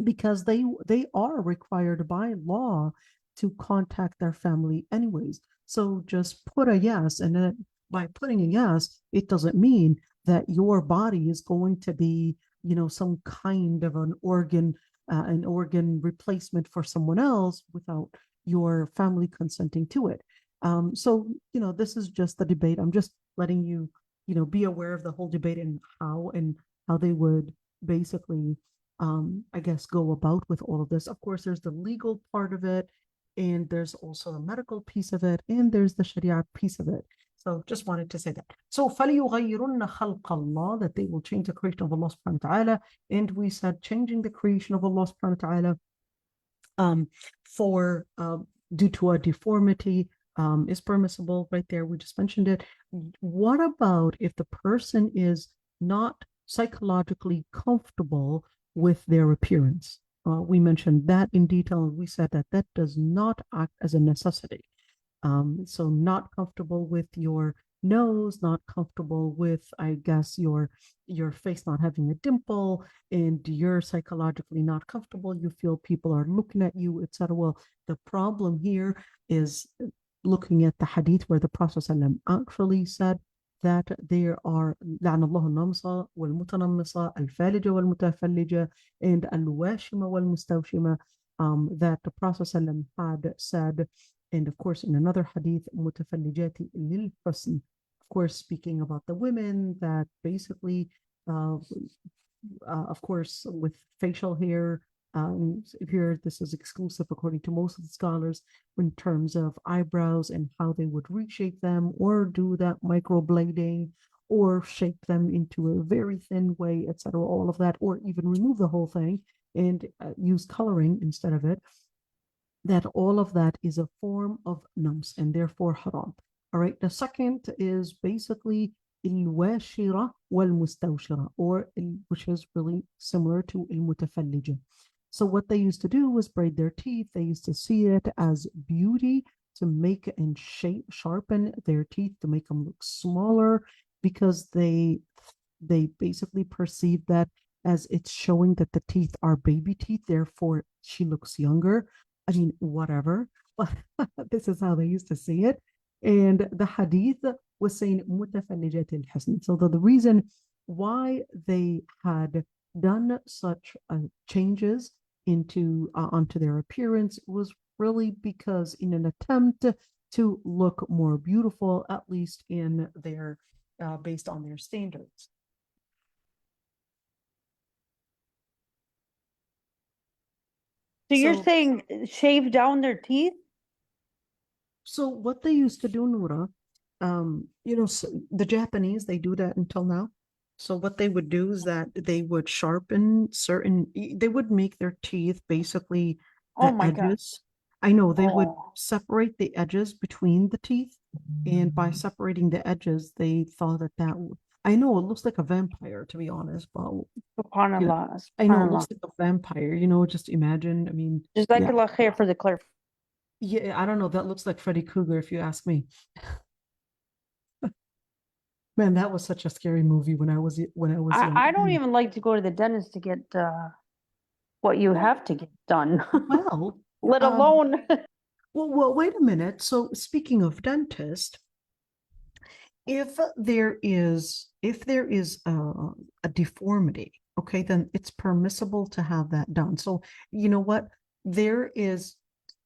because they are required by law to contact their family anyways. So just put a yes, and then by putting a yes, it doesn't mean that your body is going to be, some kind of an organ replacement for someone else without your family consenting to it. So this is just the debate. I'm just letting you, be aware of the whole debate and how they would basically I guess, go about with all of this. Of course, there's the legal part of it, and there's also the medical piece of it, and there's the Sharia piece of it. So just wanted to say that. So فَلْيُغَيِّرُنَّ خَلْقَ اللَّهِ, that they will change the creation of Allah subhanahu wa ta'ala. And we said changing the creation of Allah subhanahu wa ta'ala for due to a deformity is permissible right there. We just mentioned it. What about if the person is not psychologically comfortable with their appearance? We mentioned that in detail, and we said that does not act as a necessity. So not comfortable with your nose, not comfortable with, I guess, your face not having a dimple, and you're psychologically not comfortable, you feel people are looking at you, etc. Well, the problem here is looking at the hadith where the Prophet ﷺ actually said that there are لعن الله النمصة والمتنمصة الفالجة والمتفلجة and الواشمة والمستوشمة, that the Prophet ﷺ had said. And of course, in another hadith, متفلجات للحسن, of course, speaking about the women that basically, of course, with facial hair, here this is exclusive according to most of the scholars in terms of eyebrows and how they would reshape them or do that microblading or shape them into a very thin way, etc. All of that, or even remove the whole thing and use coloring instead of it. That all of that is a form of nams and therefore haram. All right. The second is basically al-washira wal-mustawshira, or which is really similar to al-mutafallija. So what they used to do was braid their teeth. They used to see it as beauty, to make and sharpen their teeth, to make them look smaller, because they basically perceive that as it's showing that the teeth are baby teeth, therefore she looks younger. I mean, whatever, but this is how they used to see it. And the hadith was saying متفلجات الحسن. So the reason why they had done such changes onto their appearance was really because in an attempt to look more beautiful, at least in their based on their standards. So you're saying shave down their teeth? So what they used to do, Noura, the Japanese, they do that until now. So what they would do is that they would sharpen they would make their teeth basically the edges. God. I know they would separate the edges between the teeth, and by separating the edges, they thought that would. I know it looks like a vampire, to be honest, but SubhanAllah. I know it looks like a vampire, just imagine. I mean, Jazakallah khair for the clarification. Yeah, I don't know. That looks like Freddy Krueger, if you ask me. Man, that was such a scary movie when I was young. I don't even like to go to the dentist to get what you have to get done. Well, let alone. well, wait a minute. So speaking of dentist, if there is a deformity, okay, then it's permissible to have that done. So you know what?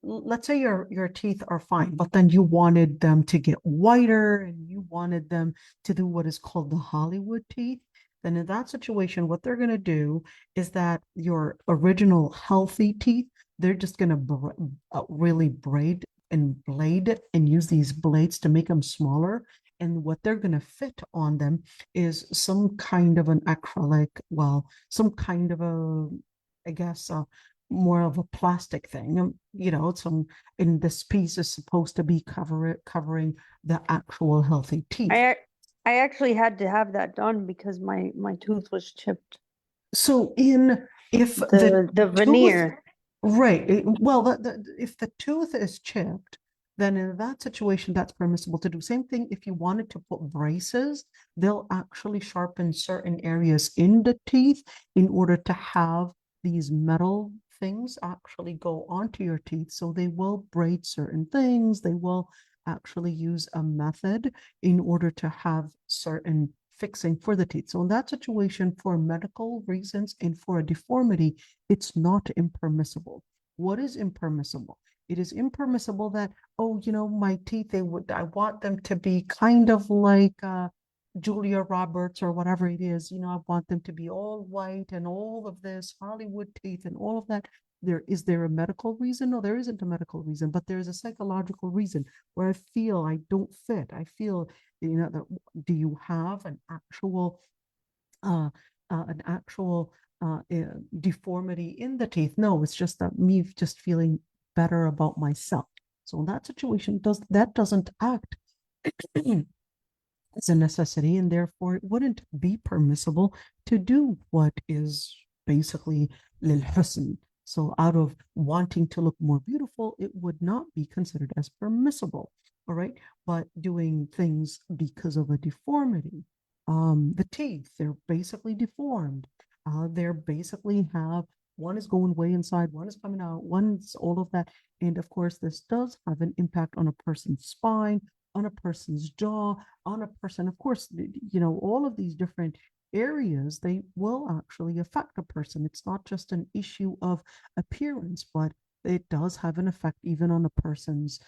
Let's say your teeth are fine, but then you wanted them to get whiter and you wanted them to do what is called the Hollywood teeth. Then in that situation, what they're going to do is that your original healthy teeth, they're just going to really braid and blade and use these blades to make them smaller. And what they're going to fit on them is some kind of an acrylic, some kind of I guess, more of a plastic thing, and this piece is supposed to be covering the actual healthy teeth. I actually had to have that done because my tooth was chipped. So if The tooth, veneer. right, well, if the tooth is chipped, then in that situation, that's permissible to do. Same thing if you wanted to put braces, they'll actually sharpen certain areas in the teeth in order to have these metal things actually go onto your teeth. So they will braid certain things. They will actually use a method in order to have certain fixing for the teeth. So in that situation, for medical reasons and for a deformity, it's not impermissible. What is impermissible? It is impermissible that, oh, my teeth, I want them to be kind of like Julia Roberts or whatever it is. I want them to be all white and all of this Hollywood teeth and all of that. Is there a medical reason? No, there isn't a medical reason, but there is a psychological reason where I feel I don't fit. I feel, do you have an actual uh, deformity in the teeth? No, it's just that me just feeling better about myself. So in that situation, that doesn't act as a necessity, and therefore it wouldn't be permissible to do what is basically lil husn. So out of wanting to look more beautiful, it would not be considered as permissible. All right. But doing things because of a deformity, the teeth, they're basically deformed. They're basically have one is going way inside, one is coming out, one's all of that. And of course, this does have an impact on a person's spine, on a person's jaw, on a person. Of course, all of these different areas, they will actually affect a person. It's not just an issue of appearance, but it does have an effect even on a person's,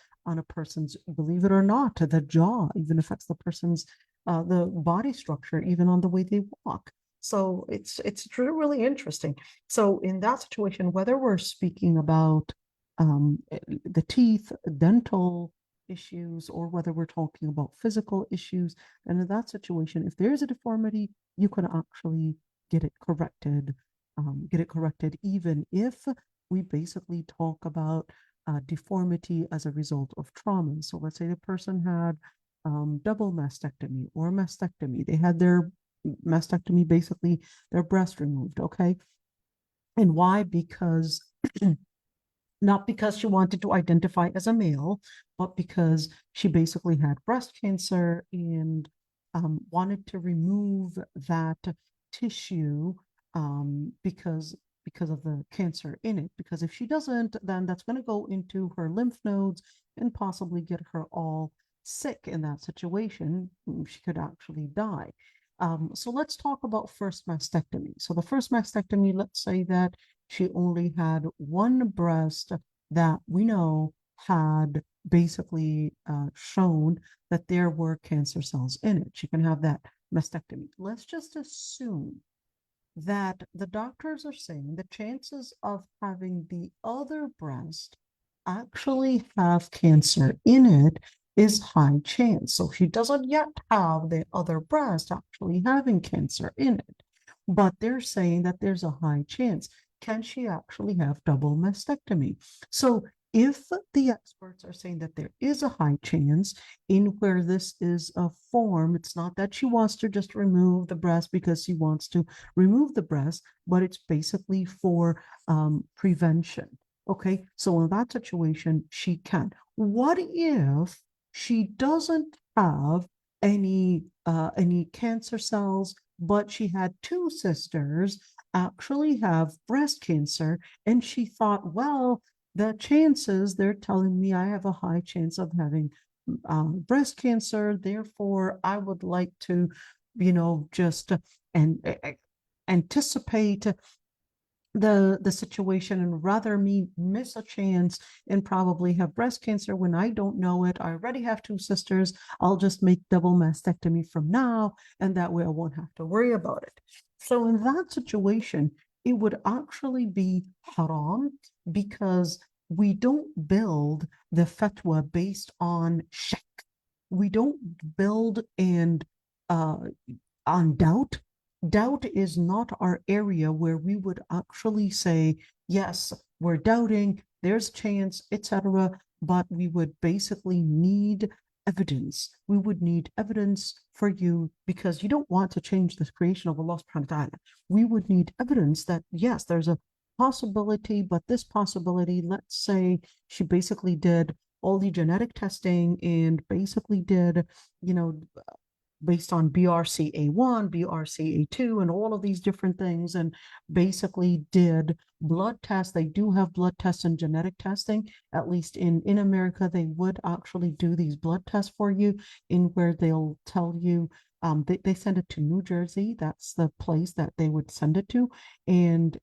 believe it or not, the jaw even affects the person's the body structure, even on the way they walk. So it's really, really interesting. So in that situation, whether we're speaking about the teeth, dental issues, or whether we're talking about physical issues, and in that situation, if there's a deformity, you can actually get it corrected, even if we basically talk about deformity as a result of trauma. So let's say the person had double mastectomy or mastectomy. They had their mastectomy, basically their breast removed, okay? And why? Because not because she wanted to identify as a male, but because she basically had breast cancer and wanted to remove that tissue because of the cancer in it. Because if she doesn't, then that's going to go into her lymph nodes and possibly get her all sick. In that situation, she could actually die. So let's talk about first mastectomy. So the first mastectomy, let's say that she only had one breast that we know had basically shown that there were cancer cells in it. She can have that mastectomy. Let's just assume that the doctors are saying the chances of having the other breast actually have cancer in it is high chance. So she doesn't yet have the other breast actually having cancer in it, but they're saying that there's a high chance. Can she actually have double mastectomy? So if the experts are saying that there is a high chance in where this is a form, it's not that she wants to just remove the breast because she wants to remove the breast, but it's basically for prevention. Okay, so in that situation, she can. What if she doesn't have any cancer cells, but she had two sisters actually have breast cancer, and she thought, well, the chances, they're telling me I have a high chance of having breast cancer, therefore I would like to, just anticipate the situation and rather me miss a chance and probably have breast cancer when I don't know it. I already have two sisters. I'll just make double mastectomy from now, and that way I won't have to worry about it. So in that situation, it would actually be haram because we don't build the fatwa based on shak. We don't build and on doubt. Doubt is not our area where we would actually say, yes, we're doubting, there's chance, etc. But we would basically need evidence. We would need evidence for you because you don't want to change the creation of Allah subhanahu wa ta'ala. We would need evidence that, yes, there's a possibility, but this possibility, let's say she basically did all the genetic testing and basically did, based on BRCA1, BRCA2, and all of these different things, and basically did blood tests. They do have blood tests and genetic testing. At least in America, they would actually do these blood tests for you, in where they'll tell you, they send it to New Jersey. That's the place that they would send it to. And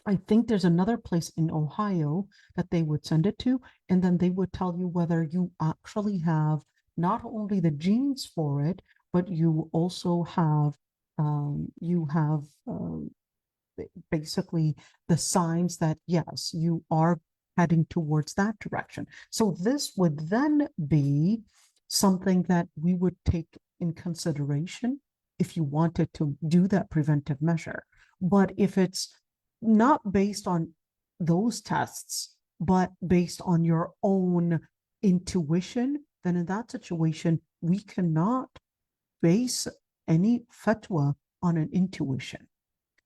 I think there's another place in Ohio that they would send it to, and then they would tell you whether you actually have not only the genes for it, but you also have basically the signs that, yes, you are heading towards that direction. So this would then be something that we would take in consideration if you wanted to do that preventive measure. But if it's not based on those tests, but based on your own intuition, then in that situation, we cannot base any fatwa on an intuition.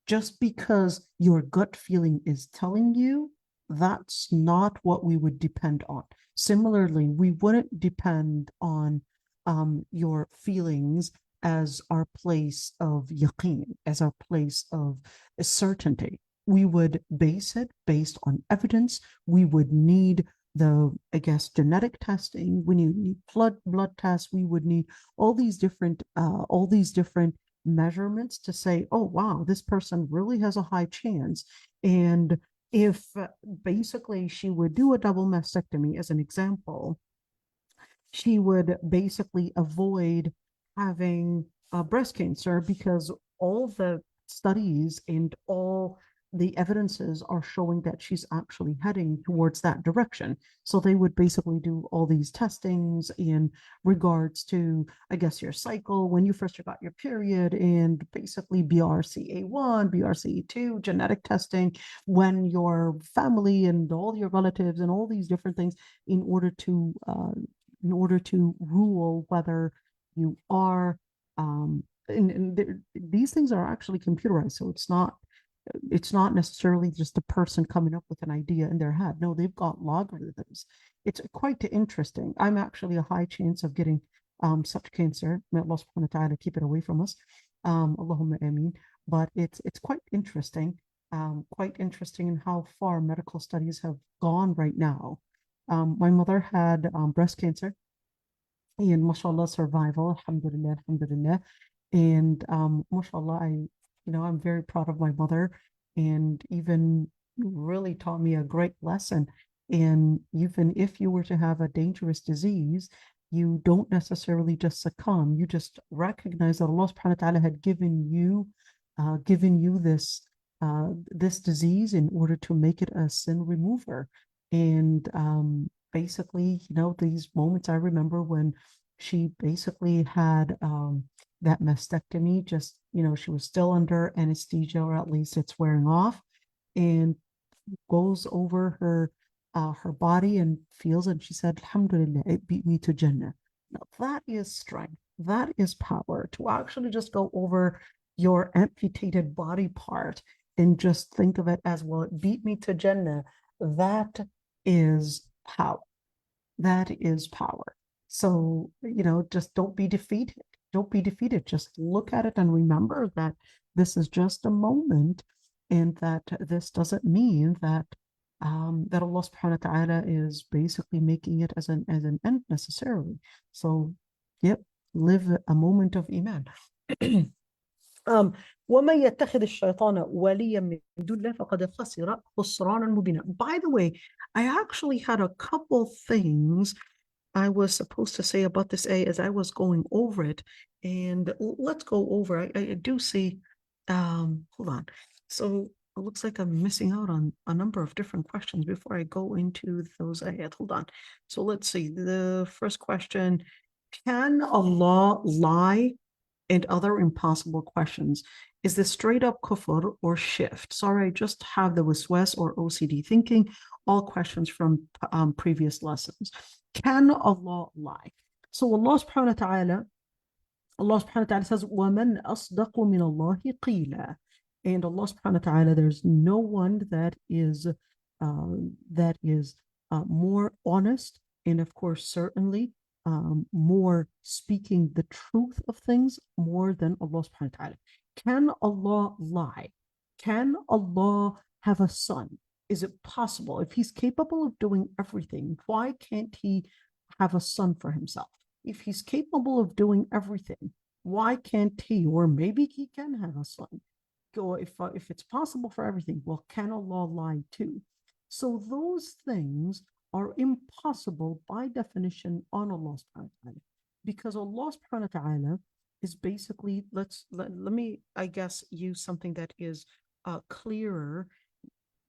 Just because your gut feeling is telling you, that's not what we would depend on. Similarly, we wouldn't depend on your feelings as our place of yaqeen, as our place of certainty. We would base it based on evidence. We would need genetic testing. We need blood tests. We would need all these different measurements to say, oh, wow, this person really has a high chance. And if basically she would do a double mastectomy, as an example, she would basically avoid having breast cancer, because all the studies and all the evidences are showing that she's actually heading towards that direction. So they would basically do all these testings in regards to, I guess, your cycle, when you first got your period, and basically BRCA1, BRCA2, genetic testing, when your family and all your relatives and all these different things, in order to rule whether you are, these things are actually computerized. So it's not necessarily just a person coming up with an idea in their head. No, they've got logarithms. It's quite interesting. I'm actually a high chance of getting such cancer. May Allah subhanahu wa ta'ala keep it away from us. Allahumma ameen. But it's quite interesting in how far medical studies have gone right now. My mother had breast cancer, and mashallah, survival, alhamdulillah, alhamdulillah. And mashallah, I'm very proud of my mother, and even really taught me a great lesson. And even if you were to have a dangerous disease, you don't necessarily just succumb. You just recognize that Allah subhanahu wa ta'ala had given you this disease in order to make it a sin remover. And basically, these moments I remember when she basically had that mastectomy, just, she was still under anesthesia, or at least it's wearing off, and goes over her body and feels it. She said, alhamdulillah, it beat me to Jannah. Now that is strength. That is power, to actually just go over your amputated body part and just think of it as, well, it beat me to Jannah. That is power. That is power. So, just don't be defeated. Don't be defeated. Just look at it and remember that this is just a moment, and that this doesn't mean that that Allah subhanahu wa ta'ala is basically making it as an end necessarily. So, yep, live a moment of iman. وَمَنْ يَتَّخِذِ الشَّيْطَانَ وَلِيًّا مِنْ دُونِ اللَّهِ فَقَدْ خَسِرَ خُسْرَانًا مُبِينًا. By the way, I actually had a couple things I was supposed to say about this ayah as I was going over it, and let's go over. I do see, hold on. So it looks like I'm missing out on a number of different questions before I go into those ayat. Hold on. So let's see. The first question: can Allah lie? and other impossible questions. Is this straight up kufr or shift? Sorry, I just have the waswas or OCD thinking. All questions from previous lessons. Can Allah lie? So Allah subhanahu wa ta'ala says, وَمَنْ أَصْدَقُ مِنَ اللَّهِ قِيلًا. And Allah subhanahu wa ta'ala, there's no one that is more honest, and of course, certainly more speaking the truth of things more than Allah subhanahu wa ta'ala. Can Allah lie? Can Allah have a son? Is it possible? If he's capable of doing everything, why can't he have a son for himself? If he's capable of doing everything, why can't he, or maybe he can have a son? If it's possible for everything, well, can Allah lie too? So those things are impossible by definition on Allah subhanahu wa ta'ala, because Allah subhanahu wa ta'ala is basically, let me, I guess, use something that is clearer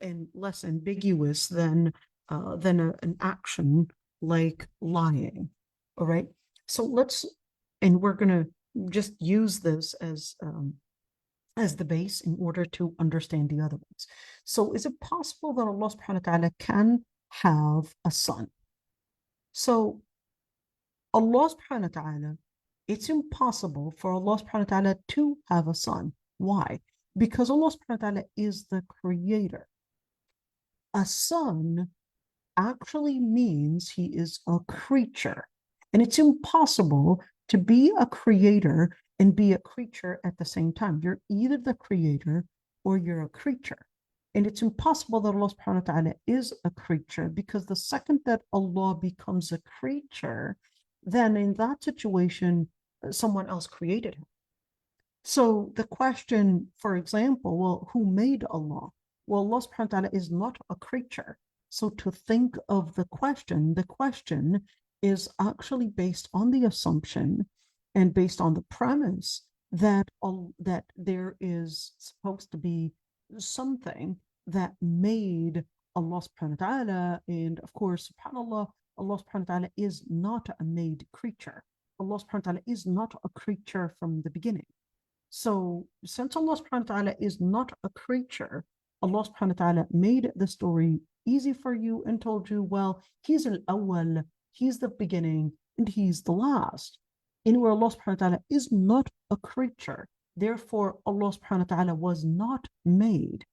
and less ambiguous than an action like lying. All right. So we're gonna just use this as the base in order to understand the other ones. So is it possible that Allah subhanahu wa ta'ala can have a son? So Allah subhanahu wa ta'ala, it's impossible for Allah subhanahu wa ta'ala to have a son. Why? Because Allah subhanahu wa ta'ala is the creator. A son actually means he is a creature. And it's impossible to be a creator and be a creature at the same time. You're either the creator or you're a creature. And it's impossible that Allah subhanahu wa ta'ala is a creature, because the second that Allah becomes a creature, then in that situation, someone else created him. So the question, for example, well, who made Allah? Well, Allah subhanahu wa ta'ala is not a creature. So to think of the question is actually based on the assumption and based on the premise that there is supposed to be something that made Allah subhanahu wa ta'ala. And of course, subhanAllah, Allah subhanahu wa ta'ala is not a made creature. Allah subhanahu wa ta'ala is not a creature from the beginning. So since Allah subhanahu wa ta'ala is not a creature, Allah subhanahu wa ta'ala made the story easy for you and told you, well, he's al-awwal, he's the beginning, and he's the last. In where Allah subhanahu wa ta'ala is not a creature, therefore Allah subhanahu wa ta'ala was not made.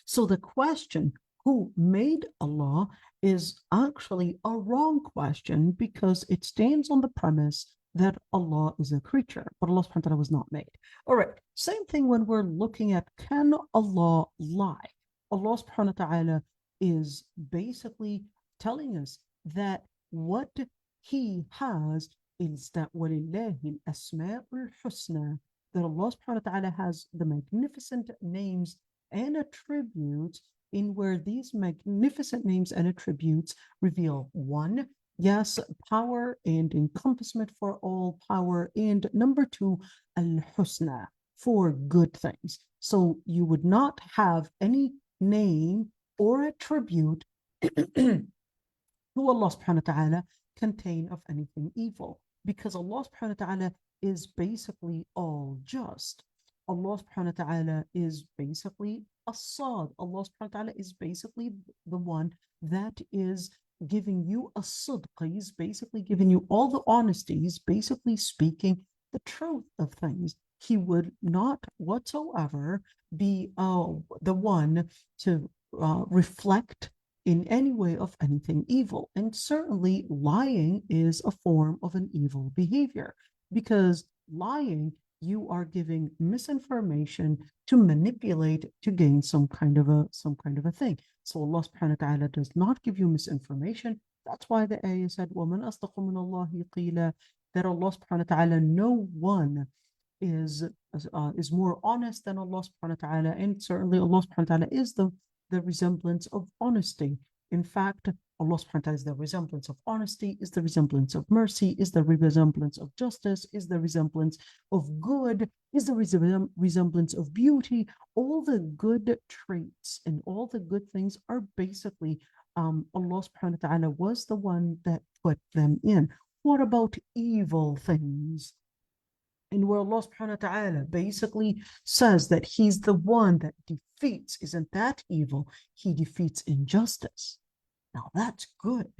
So the question, who made Allah, is actually a wrong question, because it stands on the premise that Allah is a creature, but Allah subhanahu wa ta'ala was not made. All right, same thing when we're looking at, can Allah lie? Allah subhanahu wa ta'ala is basically telling us that what he has is that وَلِلَّهِ الْأَسْمَاءُ الْحُسْنَى, that Allah subhanahu wa ta'ala has the magnificent names and attributes, in where these magnificent names and attributes reveal, one, yes, power and encompassment for all power, and number two, al-husna, for good things. So you would not have any name or attribute to Allah subhanahu wa ta'ala contain of anything evil, because Allah subhanahu wa ta'ala is basically all just. Allah subhanahu wa ta'ala is basically as-sad. Allah subhanahu wa ta'ala is basically the one that is giving you a sidq. He's basically giving you all the honesty. He's basically speaking the truth of things. He would not whatsoever be the one to reflect in any way of anything evil. And certainly lying is a form of an evil behavior, because lying, you are giving misinformation to manipulate to gain some kind of a thing. So Allah subhanahu wa ta'ala does not give you misinformation. That's why the ayah said, وَمَنْ أَصْدَقُ مِنَ اللَّهِ قِيلًا, that Allah subhanahu wa ta'ala, no one is more honest than Allah subhanahu wa ta'ala. And certainly Allah subhanahu wa ta'ala is the resemblance of honesty. In fact, Allah subhanahu wa ta'ala is the resemblance of honesty, is the resemblance of mercy, is the resemblance of justice, is the resemblance of good, is the resemblance of beauty. All the good traits and all the good things are basically Allah subhanahu wa ta'ala was the one that put them in. What about evil things? and where Allah subhanahu wa ta'ala basically says that he's the one that defeats, isn't that evil? He defeats injustice. Now that's good.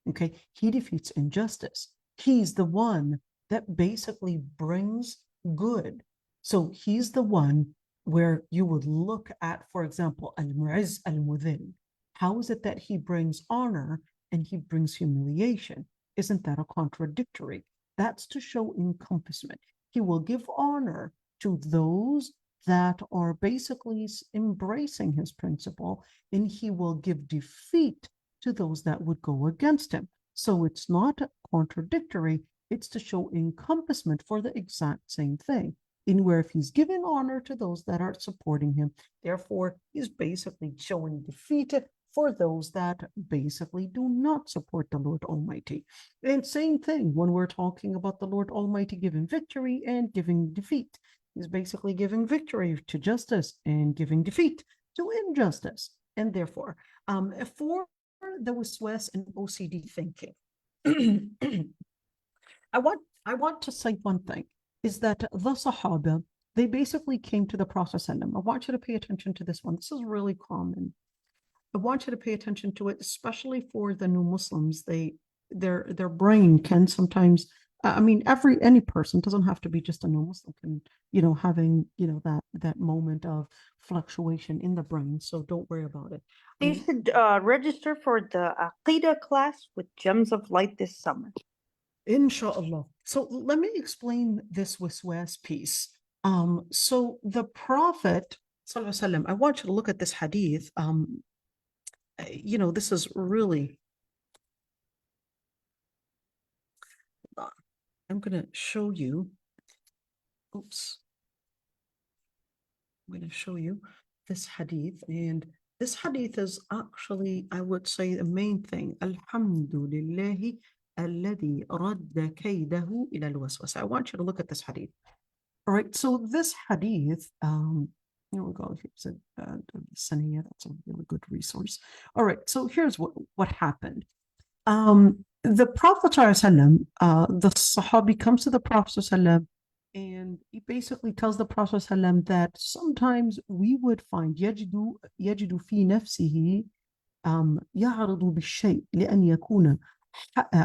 Okay, he defeats injustice. He's the one that basically brings good. So he's the one where you would look at, for example, al-mu'izz al-mudhill. How is it that he brings honor and he brings humiliation? Isn't that a contradictory? That's to show encompassment. He will give honor to those that are basically embracing his principle, and he will give defeat to those that would go against him. So it's not contradictory, it's to show encompassment for the exact same thing. In where if he's giving honor to those that are supporting him, therefore he's basically showing defeat for those that basically do not support the Lord Almighty. And same thing when we're talking about the Lord Almighty giving victory and giving defeat. He's basically giving victory to justice and giving defeat to injustice. And therefore, for the waswas and OCD thinking, I want to say one thing, is that the Sahaba, they basically came to the Prophet. I want you to pay attention to this one. This is really common. I want you to pay attention to it, especially for the new Muslims. Their brain can sometimes, I mean, any person, doesn't have to be just a new Muslim, can, having, that moment of fluctuation in the brain. So don't worry about it. They should register for the Aqidah class with Gems of Light this summer. Inshallah. So let me explain this waswas piece. So the Prophet, Sallallahu Alaihi Wasallam, I want you to look at this hadith. This is really, I'm going to show you, oops. I'm going to show you this hadith, and this hadith is actually, I would say, the main thing. Alhamdulillahi alladhi radda kaydahu ila al-waswas. I want you to look at this hadith. All right, so this hadith, here we go. Here's Sahih. That's a really good resource. All right, so here's what happened. The Prophet ﷺ, the Sahabi comes to the Prophet ﷺ, and he basically tells the Prophet ﷺ that sometimes we would find يجد في نفسه يعرض بالشيء لأن يكون.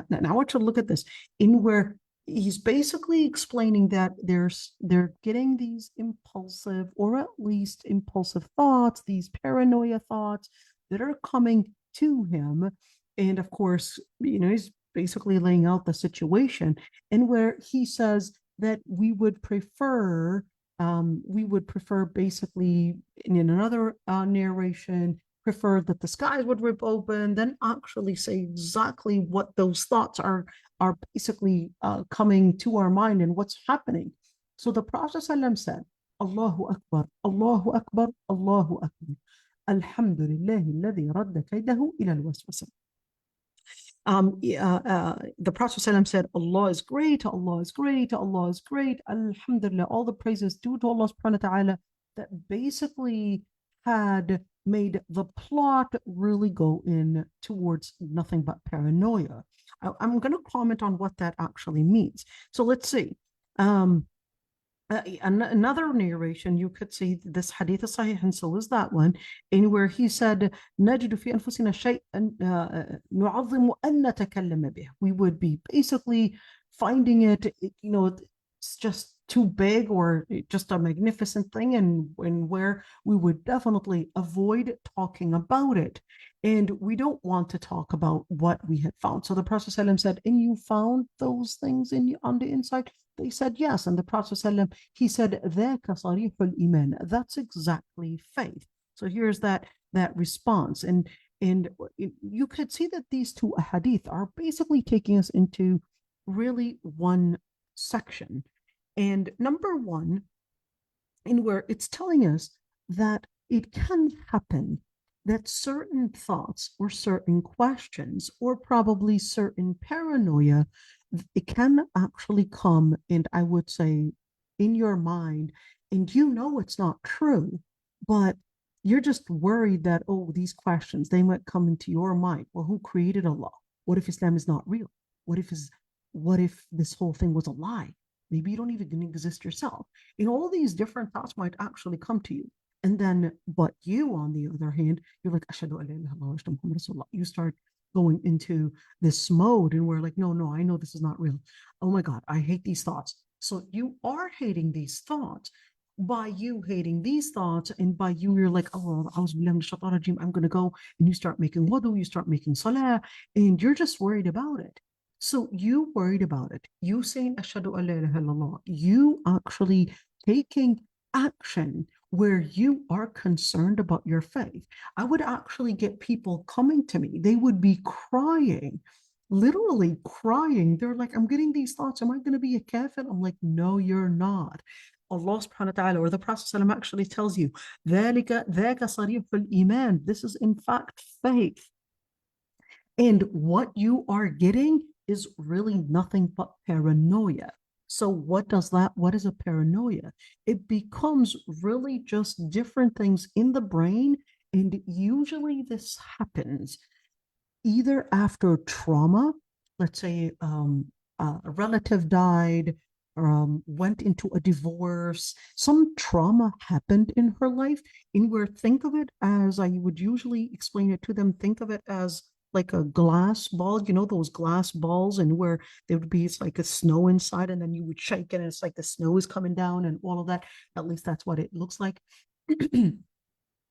Now I want you to look at this, in where he's basically explaining that they're getting these impulsive, or at least impulsive thoughts, these paranoia thoughts that are coming to him. And of course, he's basically laying out the situation, and where he says that we would prefer basically, in another narration, prefer that the skies would rip open, then actually say exactly what those thoughts are basically coming to our mind and what's happening. So the Prophet ﷺ said, Allahu Akbar, Allahu Akbar, Allahu Akbar. Alhamdulillahi alladhi radda kaydahu ila al-waswasa. The Prophet ﷺ said, Allah is great, Allah is great, Allah is great. Alhamdulillah, all the praises due to Allah subhanahu wa ta'ala that basically had made the plot really go in towards nothing but paranoia. I'm going to comment on what that actually means. So let's see. Another narration, you could see this hadith is Sahih, and so is that one, in where he said, نجد في أنفسنا شيئا نعظم أن نتكلم به. We would be basically finding it, it's just too big or just a magnificent thing, and where we would definitely avoid talking about it. And we don't want to talk about what we had found. So the Prophet ﷺ said, and you found those things on the inside? They said yes. And the Prophet ﷺ, he said, ذاك صريح الإيمان. That's exactly faith. So here's that response. And you could see that these two hadith are basically taking us into really one section. And number one, in where it's telling us that it can happen that certain thoughts or certain questions or probably certain paranoia, it can actually come, and I would say, in your mind, and it's not true, but you're just worried that, these questions, they might come into your mind. Well, who created Allah? What if Islam is not real? What if this whole thing was a lie? maybe you don't even exist yourself. And all these different thoughts might actually come to you. And then, but you, on the other hand, you're like, Ashhadu an la ilaha illallah wa ashhadu Muhammadan Rasulullah. You start going into this mode and we're like, no, I know this is not real. Oh my God, I hate these thoughts. So you are hating these thoughts. By you hating these thoughts and by you're like, oh, I'm going to go, and you start making wudu, you start making salah, and you're just worried about it. So you worried about it. You saying Ashhadu an la ilaha illallah, you actually taking action where you are concerned about your faith. I would actually get people coming to me. They would be crying, literally crying. They're like, I'm getting these thoughts. Am I going to be a kafir? I'm like, no, you're not. Allah subhanahu wa ta'ala, or the Prophet actually tells you, ذَلِكَ صَرِيحُ الْإِيمَانِ. This is in fact faith. And what you are getting is really nothing but paranoia. So what is a paranoia? It becomes really just different things in the brain. And usually this happens either after trauma, let's say a relative died, went into a divorce, some trauma happened in her life, and where think of it as I would usually explain it to them, think of it as like a glass ball, you know, those glass balls, and where there would be, it's like a snow inside, and then you would shake it, and it's like the snow is coming down and all of that. At least that's what it looks like.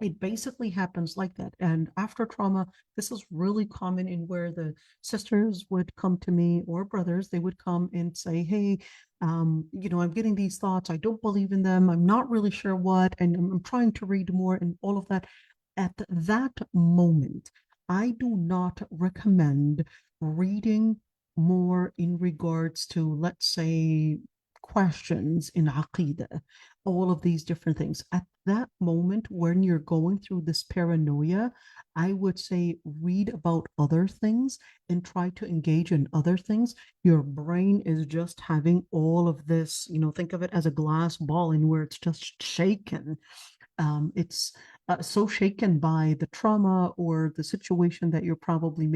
It basically happens like that. And after trauma, this is really common in where the sisters would come to me, or brothers, they would come and say, hey, I'm getting these thoughts. I don't believe in them. I'm not really sure what, and I'm trying to read more and all of that. At that moment, I do not recommend reading more in regards to, let's say, questions in Aqidah, all of these different things. At that moment, when you're going through this paranoia, I would say read about other things and try to engage in other things. Your brain is just having all of this, think of it as a glass ball in where it's just shaken. It's so shaken by the trauma or the situation that you're probably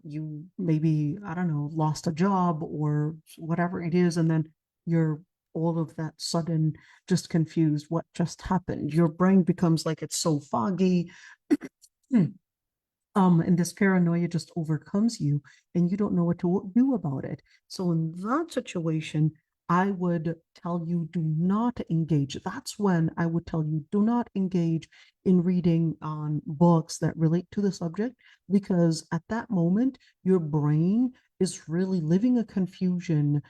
you maybe, I don't know, lost a job or whatever it is. And then you're all of that sudden just confused. What just happened? Your brain becomes like it's so foggy. And this paranoia just overcomes you and you don't know what to do about it. So in that situation, I would tell you, do not engage. That's when I would tell you, do not engage in reading on books that relate to the subject, because at that moment, your brain is really living a confusion.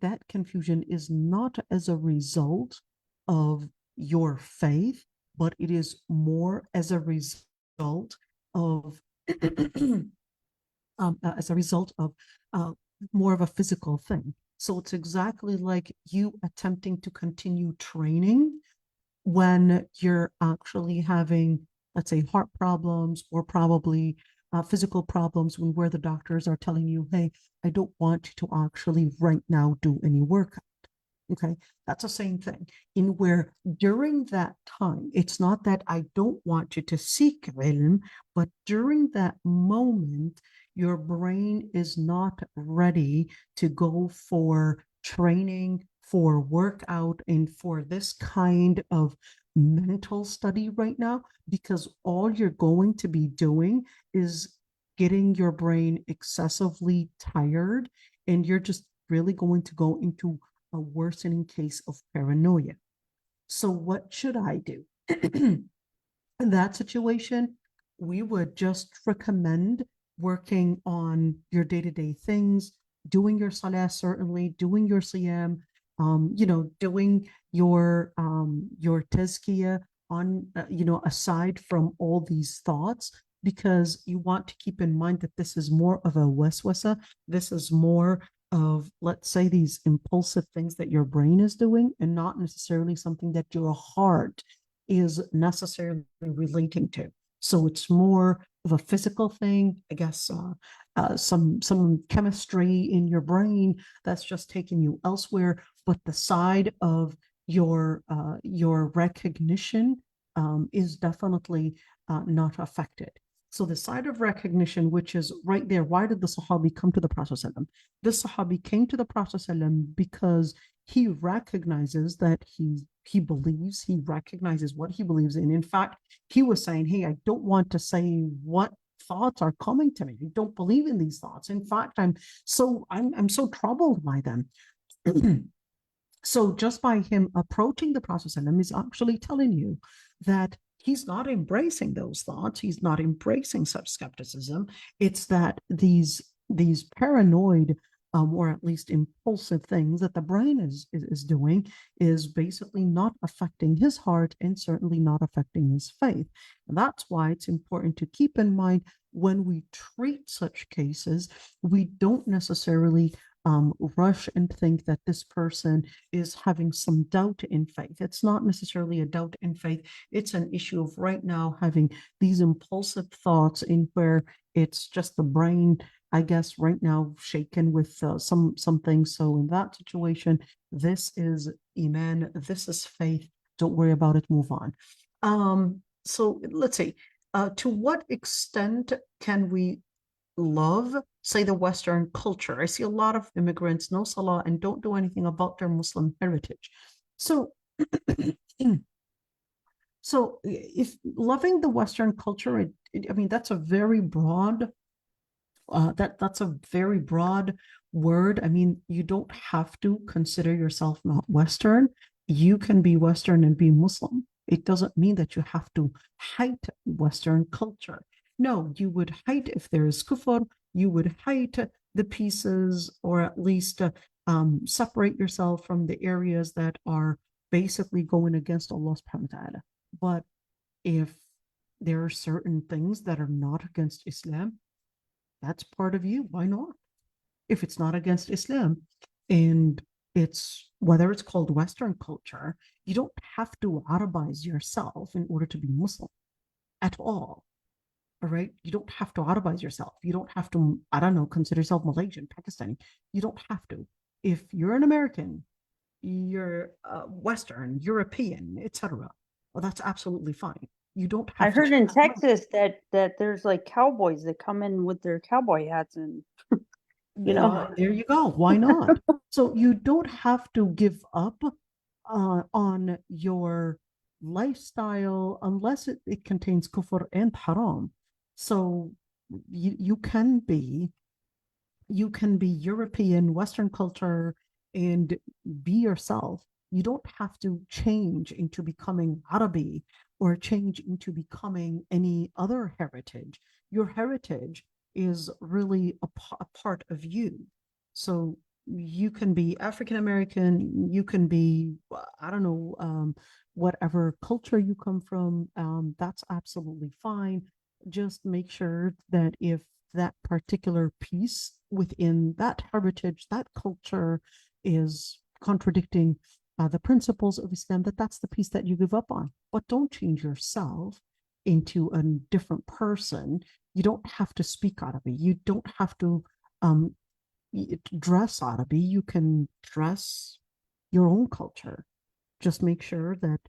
That confusion is not as a result of your faith, but it is more as a result of more of a physical thing. So it's exactly like you attempting to continue training when you're actually having, let's say, heart problems or probably physical problems, where the doctors are telling you, hey, I don't want you to actually right now do any workout. Okay, that's the same thing. In where during that time, it's not that I don't want you to seek ilm, but during that moment, your brain is not ready to go for training, for workout, and for this kind of mental study right now, because all you're going to be doing is getting your brain excessively tired, and you're just really going to go into a worsening case of paranoia. So what should I do? In that situation, we would just recommend working on your day-to-day things, doing your salah, certainly, doing your siyam, doing your tazkiyah on, aside from all these thoughts, because you want to keep in mind that this is more of a waswasa. This is more of, let's say, these impulsive things that your brain is doing, and not necessarily something that your heart is necessarily relating to. So it's more of a physical thing, I guess, some chemistry in your brain that's just taking you elsewhere, but the side of your recognition is definitely not affected. So the side of recognition, which is right there, why did the Sahabi come to the Prophet ﷺ? This Sahabi came to the Prophet ﷺ because he recognizes that he believes, he recognizes what he believes in. In fact, he was saying, hey, I don't want to say what thoughts are coming to me. I don't believe in these thoughts. In fact, I'm so troubled by them. So just by him approaching the Prophet ﷺ is actually telling you that he's not embracing those thoughts. He's not embracing such skepticism. It's that these paranoid or at least impulsive things that the brain is doing is basically not affecting his heart and certainly not affecting his faith. And that's why it's important to keep in mind when we treat such cases, we don't necessarily rush and think that this person is having some doubt in faith. It's not necessarily a doubt in faith. It's an issue of right now having these impulsive thoughts in where it's just the brain, I guess, right now shaken with some things. So in that situation, this is Iman, this is faith. Don't worry about it, move on. So let's see, to what extent can we love, say, the Western culture? I see a lot of immigrants, no salah, and don't do anything about their Muslim heritage. So, so if loving the Western culture, I mean, that's a very broad, that's a very broad word. I mean, you don't have to consider yourself not Western. You can be Western and be Muslim. It doesn't mean that you have to hate Western culture. No, you would hate if there is kufr, you would hate the pieces, or at least separate yourself from the areas that are basically going against Allah subhanahu wa ta'ala. But if there are certain things that are not against Islam, that's part of you. Why not? If it's not against Islam and it's whether it's called Western culture, you don't have to Arabize yourself in order to be Muslim at all. All right. You don't have to Arabize yourself. You don't have to, I don't know, consider yourself Malaysian, Pakistani. You don't have to. If you're an American, you're Western, European, etc. Well, that's absolutely fine. You don't have I to. heard in Texas that there's like cowboys that come in with their cowboy hats and you know. There you go. Why not? So you don't have to give up on your lifestyle unless it contains kufr and haram. So you can be European, Western culture and be yourself. You don't have to change into becoming Arabi or change into becoming any other heritage. Your heritage is really a part of you. So you can be African American, you can be, I don't know, whatever culture you come from, that's absolutely fine. Just make sure that if that particular piece within that heritage, that culture is contradicting the principles of Islam, that's the piece that you give up on. But don't change yourself into a different person. You don't have to speak Arabic. You don't have to dress Arabic. You can dress your own culture. Just make sure that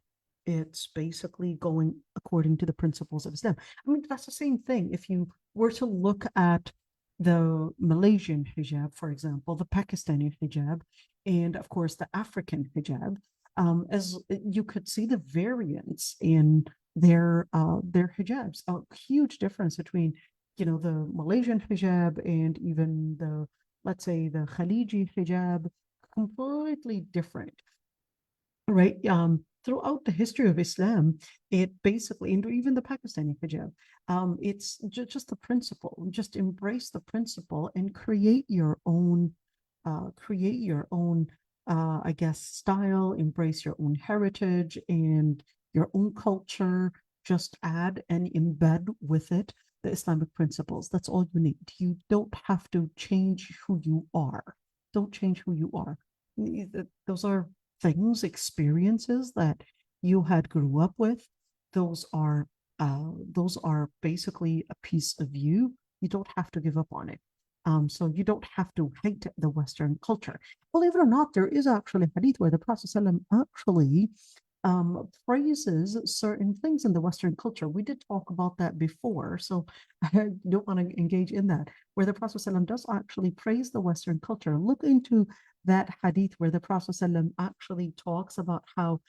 it's basically going according to the principles of Islam. I mean, that's the same thing. If you were to look at the Malaysian hijab, for example, the Pakistani hijab, and of course the African hijab, as you could see the variance in their hijabs. A huge difference between, you know, the Malaysian hijab and even the, let's say, the Khaliji hijab, completely different, right? Throughout the history of Islam, it basically, and even the Pakistani hijab, it's just the principle. Just embrace the principle and create your own, I guess, style. Embrace your own heritage and your own culture. Just add and embed with it the Islamic principles. That's all you need. You don't have to change who you are. Don't change who you are. Those are things, experiences that you had grew up with. Those are basically a piece of you. You don't have to give up on it. So you don't have to hate the Western culture. Believe it or not, there is actually a hadith where the Prophet ﷺ actually praises certain things in the Western culture. We did talk about that before, so I don't want to engage in that, where the Prophet ﷺ does actually praise the Western culture. Look into that hadith where the Prophet ﷺ actually talks about how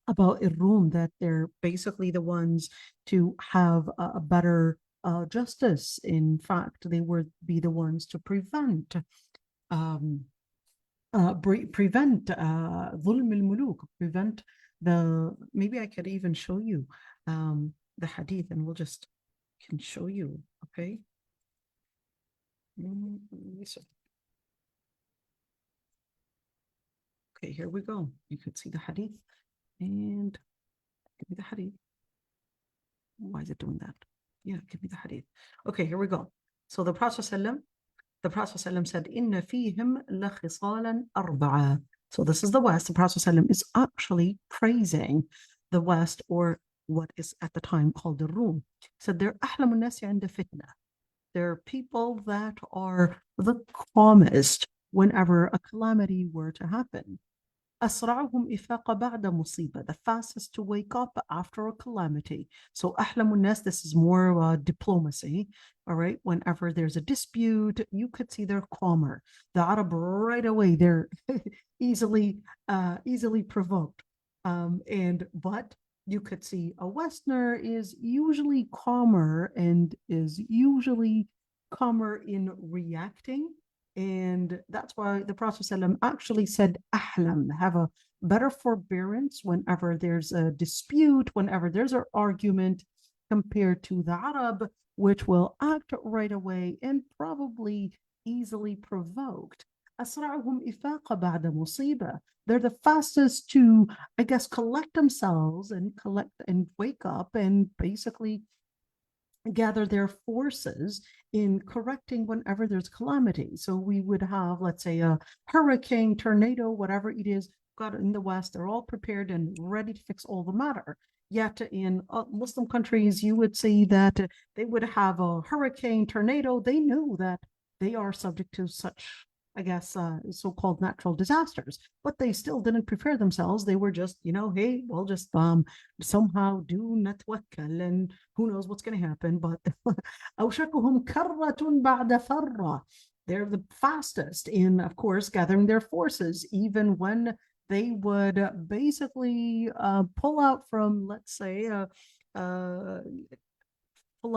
about Rum, that they're basically the ones to have a better justice. In fact, they would be the ones to prevent prevent ظلم الملوك, prevent the, maybe I could even show you the hadith and we'll just can show you, okay? Okay, here we go. You could see the hadith and give me the hadith. Why is it doing that? Yeah, give me the hadith. Okay, here we go. So the Prophet ﷺ said, Inna fihim lakhisalan arba'a. So this is the West. The Prophet ﷺ is actually praising the West, or what is at the time called the Rum. He said, they're ahlamun nasi inda fitna. They're people that are the calmest whenever a calamity were to happen. أسرعهم إفاقة بعد مصيبة, the fastest to wake up after a calamity. So أحلم الناس, this is more diplomacy, all right? Whenever there's a dispute, you could see they're calmer. The Arab right away, they're easily provoked. But you could see a Westerner is usually calmer and is usually calmer in reacting. And that's why the Prophet ﷺ actually said, ahlam, have a better forbearance whenever there's a dispute, whenever there's an argument, compared to the Arab, which will act right away and probably easily provoked. أسرعهم إفاقة بعد مصيبة. They're the fastest to, I guess, collect themselves and wake up and basically gather their forces in correcting whenever there's calamity. So we would have, let's say, a hurricane, tornado, whatever it is, got in the West, they're all prepared and ready to fix all the matter. Yet in Muslim countries, you would see that they would have a hurricane, tornado. They knew that they are subject to such, I guess, so-called natural disasters, but they still didn't prepare themselves. They were just, hey, we'll just somehow do natwakkal, and who knows what's going to happen. But أوشكهم كرة بعد فرة. They're the fastest in, of course, gathering their forces, even when they would basically pull out from, let's say, pull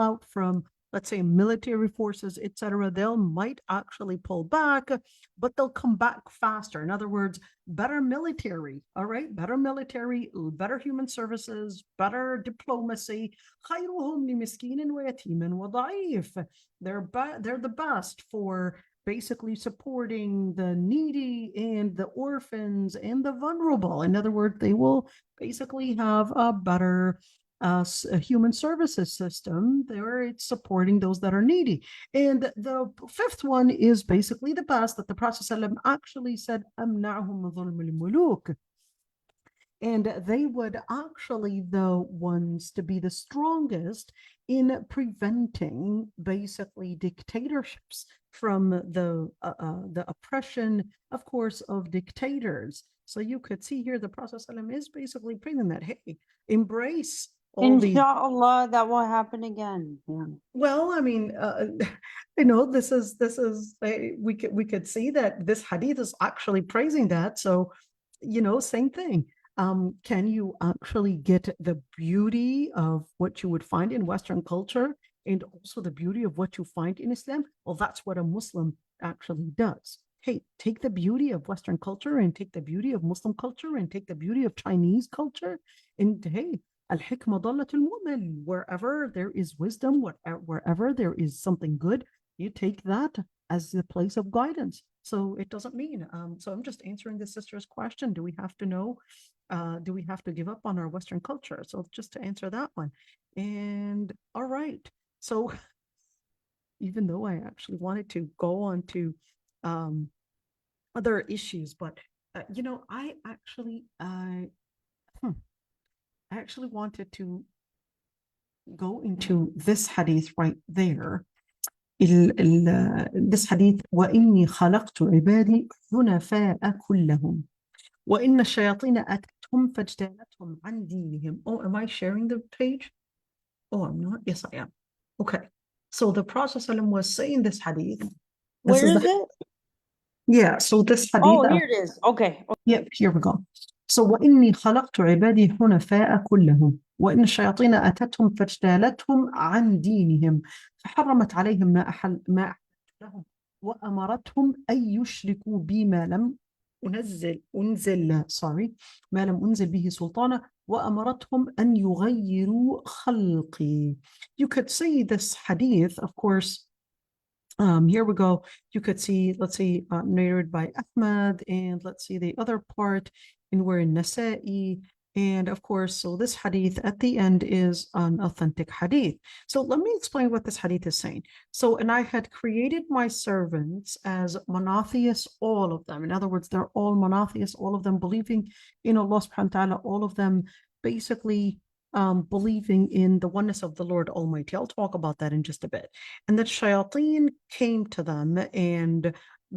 out from, let's say, military forces, etc. They'll might actually pull back, but they'll come back faster. In other words, better military, all right? Better military, better human services, better diplomacy. خيرهم لمسكين ويتيم وضعيف. They're the best for basically supporting the needy and the orphans and the vulnerable. In other words, they will basically have a better a human services system where it's supporting those that are needy. And the fifth one is basically the best, that the Prophet ﷺ actually said, أَمْنَعْهُمْ ظُلْمِ الْمُلُوكِ. And they would actually the ones to be the strongest in preventing basically dictatorships from the oppression, of course, of dictators. So you could see here the Prophet ﷺ is basically praying that, hey, embrace Inshallah, that will happen again. Yeah. Well, I mean, this is we could see that this hadith is actually praising that. So, same thing. Can you actually get the beauty of what you would find in Western culture and also the beauty of what you find in Islam? Well, that's what a Muslim actually does. Hey, take the beauty of Western culture and take the beauty of Muslim culture and take the beauty of Chinese culture, and hey, al-hikmah dallatul mu'min. Wherever there is wisdom, wherever there is something good, you take that as the place of guidance. So it doesn't mean. So I'm just answering the sister's question. Do we have to know? Do we have to give up on our Western culture? So just to answer that one. And all right. So even though I actually wanted to go on to other issues, but I actually wanted to go into this hadith right there. This hadith, وَإِنِّي خَلَقْتُ عِبَادِي حُنَفَاءَ كُلَّهُم وإن الشياطين أتتهم فاجتالتهم عن دينهم. Oh, am I sharing the page? Oh, I'm not. Yes, I am. Okay. So the Prophet ﷺ was saying this hadith. Where is it? Yeah, so this hadith. Oh, here it is. Okay. Yep, here we go. So وإني خلقت عبادي حنفاء كلهم وإن الشياطين أتتهم فاجتالتهم عن دينهم فحرمت عليهم ما أحللت لهم وأمرتهم أن يشركوا بي ما لم ما لم أنزل به سلطانا وأمرتهم أن يغيروا خلقي. You could see this hadith, of course. Here we go. You could see, let's see, narrated by Ahmad, and let's see the other part in where in Nasa'i. And of course, so this hadith at the end is an authentic hadith. So let me explain what this hadith is saying. So, and I had created my servants as monotheists, all of them. In other words, they're all monotheists, all of them believing in Allah subhanahu wa ta'ala, all of them basically believing in the oneness of the Lord Almighty. I'll talk about that in just a bit. And that shayateen came to them and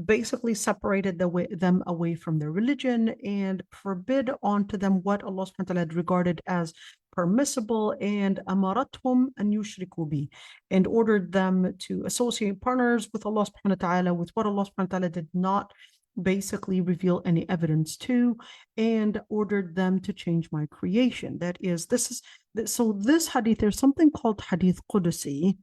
basically separated them away from their religion and forbid onto them what Allah subhanahu wa ta'ala had regarded as permissible, and amarathum an yushriku bi, and ordered them to associate partners with Allah subhanahu wa ta'ala with what Allah subhanahu wa ta'ala did not basically reveal any evidence to, and ordered them to change my creation. That is, so this hadith, there's something called hadith Qudusi,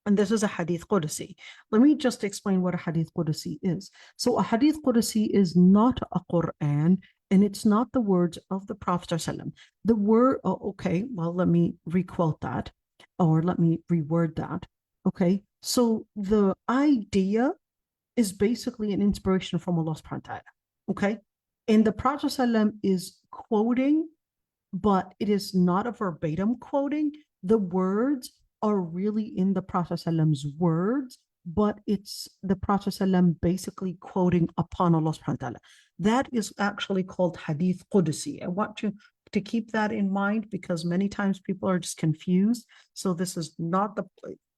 and this is a hadith Qudusi. Let me just explain what a hadith Qudusi is. So a hadith Qudusi is not a Quran, and it's not the words of the Prophet ﷺ. The word, okay, well, let me requote that, or let me reword that. Okay, so the idea is basically an inspiration from Allah subhanahu wa ta'ala. Okay, and the Prophet ﷺ is quoting, but it is not a verbatim quoting. The words are really in the Prophet ﷺ's words, but it's the Prophet ﷺ basically quoting upon Allah subhanahu wa ta'ala. That is actually called hadith Qudusi. I want you to keep that in mind because many times people are just confused. So this is not the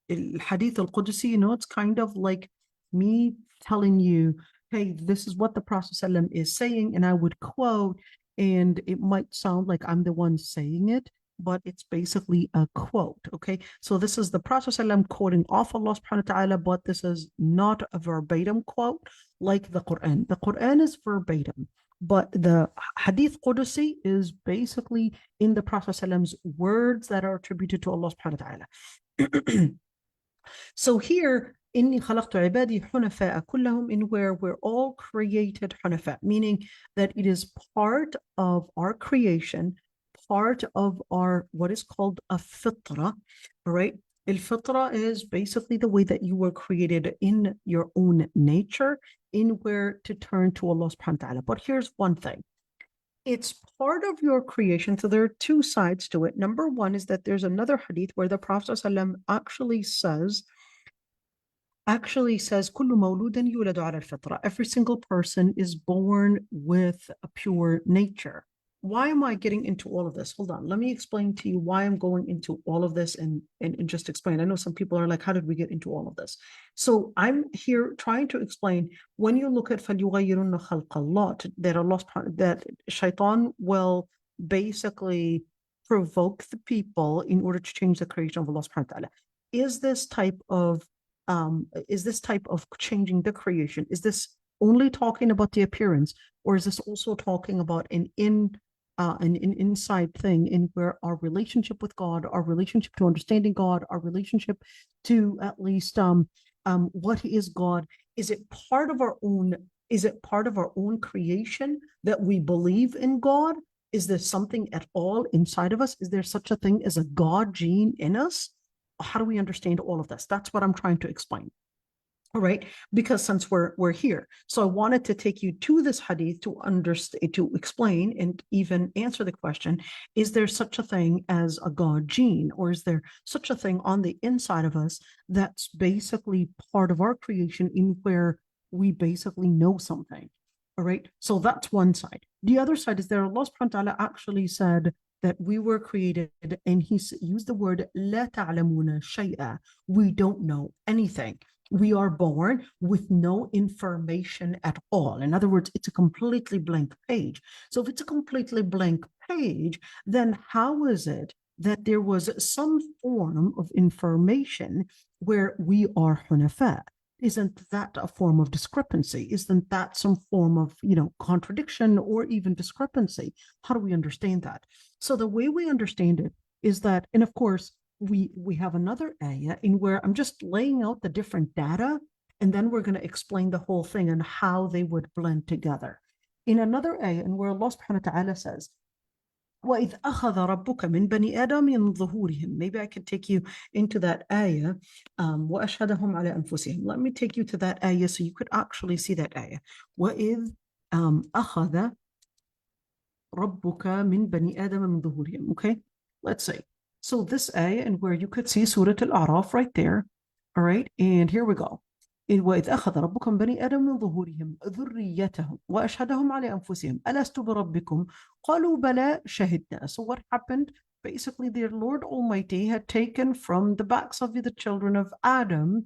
hadith al-Qudusi, you know, it's kind of like me telling you, hey, this is what the Prophet ﷺ is saying, and I would quote, and it might sound like I'm the one saying it, but it's basically a quote. Okay, so this is the Prophet ﷺ quoting off Allah subhanahu wa ta'ala, but this is not a verbatim quote like the Quran. The Quran is verbatim, but the hadith Qudusi is basically in the Prophet ﷺ's words that are attributed to Allah subhanahu wa ta'ala. So here, إني خلقت عبادي حنفاء كلهم, in where we're all created حنفاء, meaning that it is part of our creation, part of our what is called a fitra, all right? Al-fitra is basically the way that you were created in your own nature, in where to turn to Allah subhanahu wa ta'ala. But here's one thing. It's part of your creation, so there are two sides to it. Number one is that there's another hadith where the Prophet ﷺ actually says كل مولود يولد على الفطرة. Every single person is born with a pure nature. Why am I getting into all of this? Hold on, let me explain to you why I'm going into all of this and just explain. I know some people are like, how did we get into all of this? So I'm here trying to explain, when you look at فَلْيُغَيِّرُنَّ خَلْقَ اللَّهِ, that shaitan will basically provoke the people in order to change the creation of Allah subhanahu wa ta'ala. Is this type of changing the creation, is this only talking about the appearance, or is this also talking about an inside thing, in where our relationship with God, our relationship to understanding God, our relationship to at least what is God, is it part of our own creation that we believe in God? Is there something at all inside of us? Is there such a thing as a God gene in us? How do we understand all of this? That's what I'm trying to explain. All right, because since we're here, so I wanted to take you to this hadith to understand, to explain and even answer the question: is there such a thing as a God gene, or is there such a thing on the inside of us that's basically part of our creation, in where we basically know something? All right, so that's one side. The other side is there Allah subhanahu wa ta'ala actually said that we were created, and he used the word لا تعلمون شيئا, we don't know anything. We are born with no information at all. In other words, it's a completely blank page. So if it's a completely blank page, then how is it that there was some form of information where we are hunafa? Isn't that a form of discrepancy? Isn't that some form of, contradiction or even discrepancy? How do we understand that? So the way we understand it is that, and of course, we have another ayah in where I'm just laying out the different data, and then we're going to explain the whole thing and how they would blend together. In another ayah, in where Allah subhanahu wa ta'ala says, وَإِذْ أَخَذَ رَبُّكَ مِنْ بَنِي آدَمَ مِنْ ظُهُورِهِم. Maybe I could take you into that ayah. وَأَشْهَدَهُمْ عَلَى أَنفُسِهِم. Let me take you to that ayah so you could actually see that ayah. وَإِذْ أَخَذَ رَبُّكَ مِنْ بَنِي آدَمَ مِنْ ظُهُورِهِم. Okay, let's see. So this ayah, and where you could see Surah Al-A'raf right there. All right, and here we go. وإذ أخذ ربكم من بني آدم من ظهورهم ذريتهم وأشهدهم على أنفسهم ألست بربكم قالوا بلى شهدنا. So what happened? Basically, their Lord Almighty had taken from the backs of the children of Adam,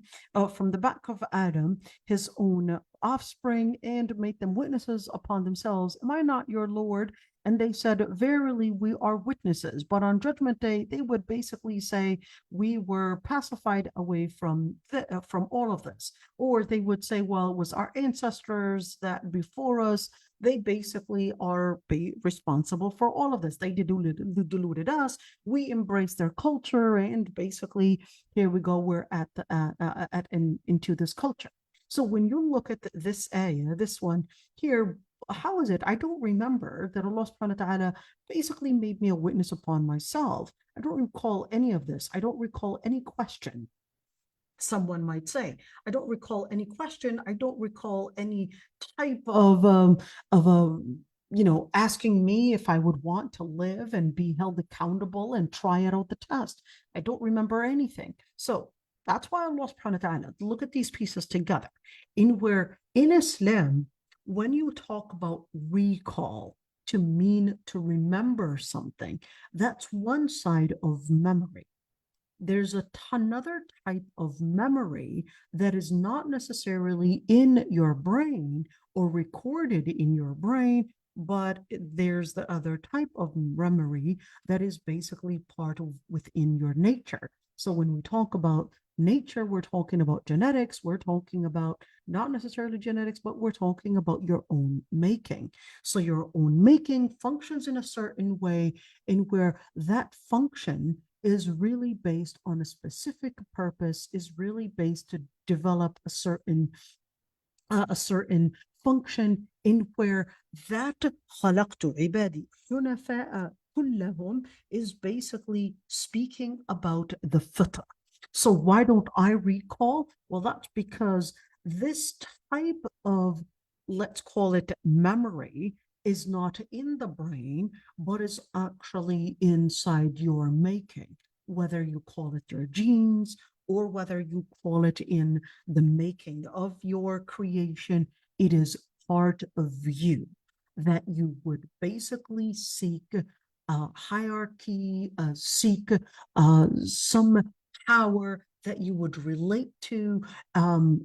from the back of Adam, his own offspring, and made them witnesses upon themselves. Am I not your Lord? And they said, verily, we are witnesses. But on Judgment Day, they would basically say, we were pacified away from all of this. Or they would say, well, it was our ancestors that before us, they basically are responsible for all of this. They deluded us. We embraced their culture. And basically, here we go, we're into this culture. So when you look at this ayah, this one here, how is it? I don't remember that Allah subhanahu wa ta'ala basically made me a witness upon myself. I don't recall any of this. I don't recall any question. Someone might say, I don't recall any question. I don't recall any type of asking me if I would want to live and be held accountable and try it out the test. I don't remember anything. So that's why Allah subhanahu wa ta'ala, look at these pieces together. In Islam, when you talk about recall, to mean to remember something, that's one side of memory. There's another type of memory that is not necessarily in your brain or recorded in your brain, but there's the other type of memory that is basically part of within your nature. So when we talk about nature, we're talking about genetics, we're talking about not necessarily genetics, but we're talking about your own making. So your own making functions in a certain way in where that function is really based on a specific purpose, is really based to develop a certain function in where that خلقت عبادي حنفاء كلهم is basically speaking about the fitrah. So why don't I recall? Well, that's because this type of, let's call it memory, is not in the brain, but is actually inside your making, whether you call it your genes or whether you call it in the making of your creation. It is part of you that you would basically seek hierarchy, seek some power that you would relate to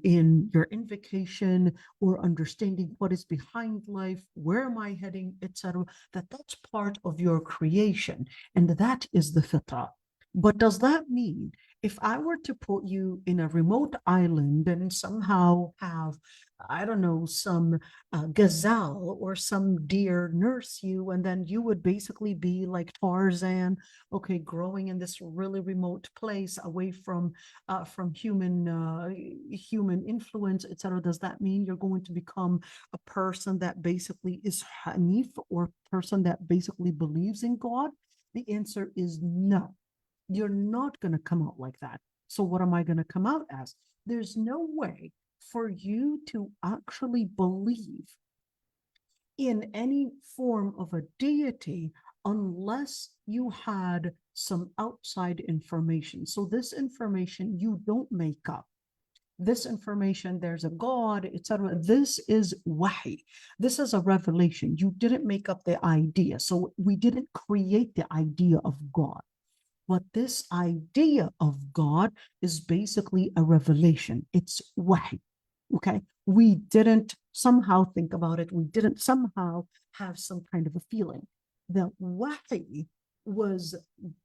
in your invocation or understanding what is behind life, where am I heading, etc. That's part of your creation, and that is the fitrah. But does that mean if I were to put you in a remote island and somehow have, I don't know, some gazelle or some deer nurse you, and then you would basically be like Tarzan, okay, growing in this really remote place away from human influence, etc. Does that mean you're going to become a person that basically is Hanif, or person that basically believes in God? The answer is no. You're not going to come out like that. So what am I going to come out as? There's no way for you to actually believe in any form of a deity unless you had some outside information. So this information you don't make up. This information, there's a God, etc. This is wahi. This is a revelation. You didn't make up the idea. So we didn't create the idea of God. But this idea of God is basically a revelation. It's wahy. Okay. We didn't somehow think about it. We didn't somehow have some kind of a feeling. The wahy was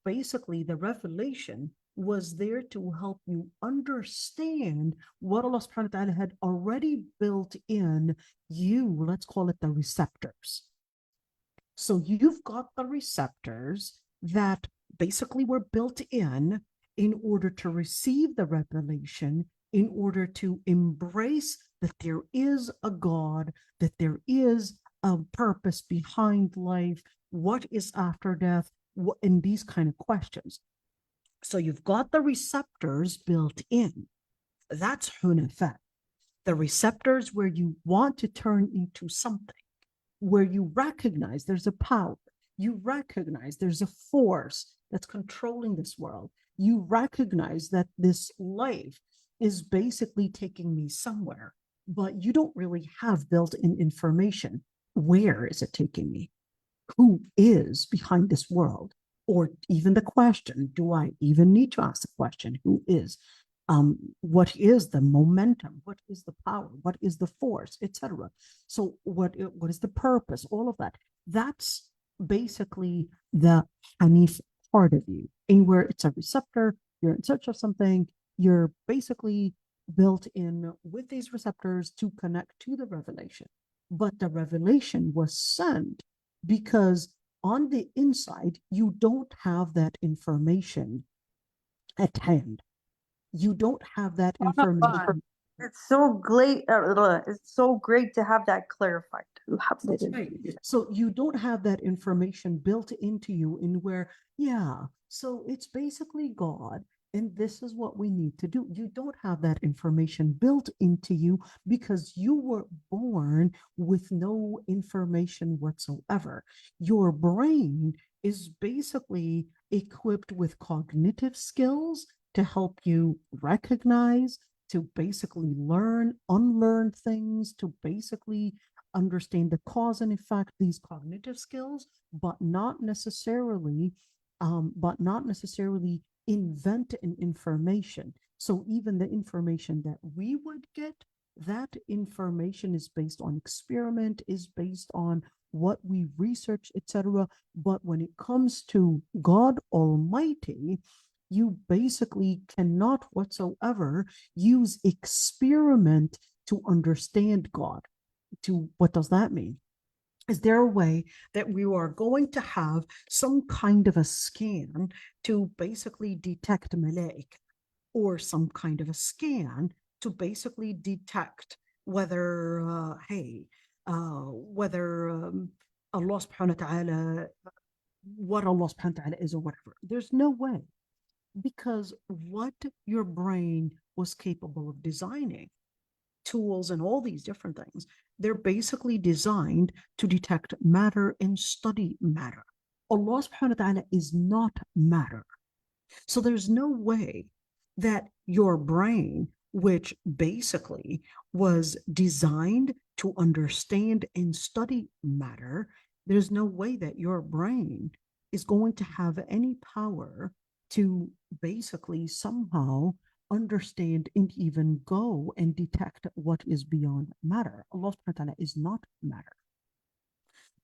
basically the revelation was there to help you understand what Allah subhanahu wa ta'ala had already built in you. Let's call it the receptors. So you've got the receptors that basically were built in order to receive the revelation, in order to embrace that there is a God, that there is a purpose behind life, what is after death, and these kind of questions. So you've got the receptors built in. That's hunafa. The receptors where you want to turn into something, where you recognize there's a power, you recognize there's a force that's controlling this world, you recognize that this life is basically taking me somewhere, but you don't really have built-in information. Where is it taking me? Who is behind this world? Or even the question, do I even need to ask the question, who is? What is the momentum? What is the power? What is the force, etc.? So what is the purpose? All of that. That's basically the Hanif part of you, in where it's a receptor, you're in search of something, you're basically built in with these receptors to connect to the revelation. But the revelation was sent because on the inside, you don't have that information at hand. You don't have that information. It's so great. It's so great to have that clarified. That's right. So you don't have that information built into you in where, yeah, so it's basically God, and this is what we need to do. You don't have that information built into you because you were born with no information whatsoever. Your brain is basically equipped with cognitive skills to help you recognize, to basically learn, unlearn things, to basically understand the cause and effect, these cognitive skills, but not necessarily invent an information. So even the information that we would get, that information is based on experiment, is based on what we research, etc. But when it comes to God Almighty, you basically cannot whatsoever use experiment to understand God. What does that mean? Is there a way that we are going to have some kind of a scan to basically detect malaika, or some kind of a scan to basically detect whether, whether Allah subhanahu wa ta'ala, what Allah subhanahu wa ta'ala is or whatever? There's no way, because what your brain was capable of designing, tools and all these different things, they're basically designed to detect matter and study matter. Allah subhanahu wa ta'ala is not matter. So there's no way that your brain, which basically was designed to understand and study matter, there's no way that your brain is going to have any power to basically somehow understand and even go and detect what is beyond matter. Allah subhanahu wa ta'ala is not matter.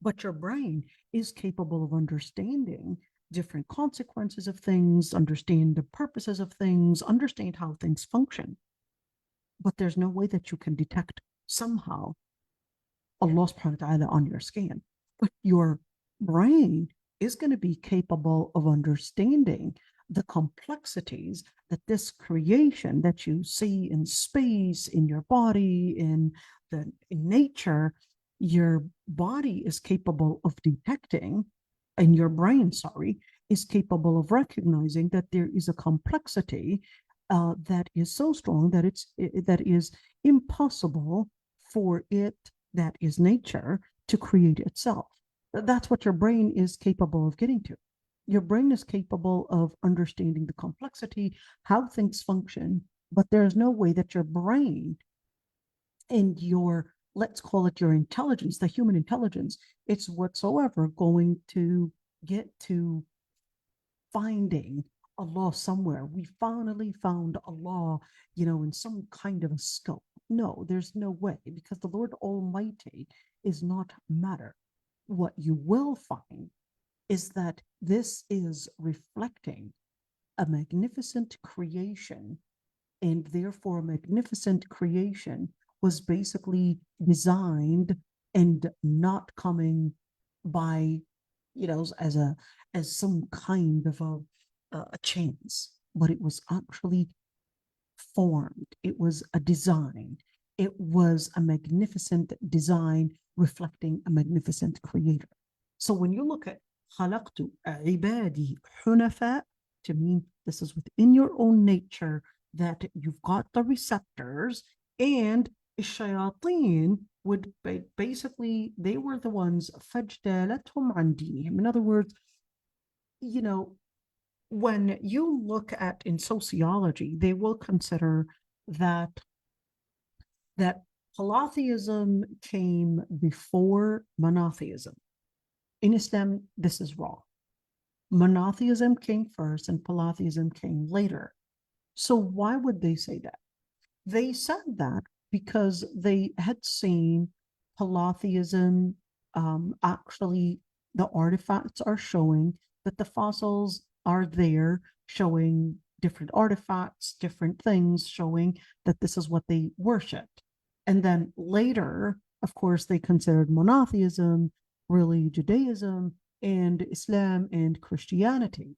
But your brain is capable of understanding different consequences of things, understand the purposes of things, understand how things function. But there's no way that you can detect somehow Allah subhanahu wa ta'ala on your scan. But your brain is going to be capable of understanding the complexities that this creation that you see in space, in your body, in nature, your body is capable of detecting, and your brain, is capable of recognizing that there is a complexity that is so strong that that is impossible for it, that is nature, to create itself. That's what your brain is capable of getting to. Your brain is capable of understanding the complexity, how things function, but there's no way that your brain and your, let's call it your intelligence, the human intelligence, it's whatsoever going to get to finding Allah somewhere. We finally found Allah, you know, in some kind of a scope. No, there's no way, because the Lord Almighty is not matter. What you will find is that this is reflecting a magnificent creation, and therefore a magnificent creation was basically designed and not coming by, you know, as some kind of a chance, but it was actually formed. It was a design. It was a magnificent design reflecting a magnificent creator. So when you look at خلقت عبادي حنفاء, to mean this is within your own nature, that you've got the receptors, and الشياطين would basically, they were the ones فَاجْتَالَتْهُمْ عَنْ دِينِهِمْ. In other words, you know, when you look at in sociology, they will consider that polytheism came before monotheism. In Islam, this is wrong. Monotheism came first and polytheism came later. So why would they say that? They said that because they had seen polytheism, actually the artifacts are showing that the fossils are there, showing different artifacts, different things, showing that this is what they worshipped. And then later, of course, they considered monotheism really Judaism and Islam and Christianity.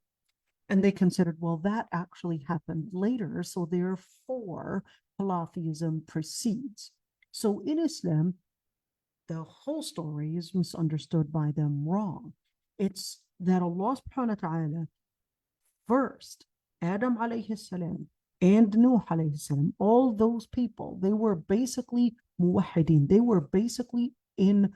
And they considered, well, that actually happened later, so therefore polytheism precedes. So in Islam, the whole story is misunderstood by them wrong. It's that Allah subhanahu wa ta'ala first, Adam alayhi salam and Nuh alayhi salam, all those people, they were basically muwahidin. They were basically in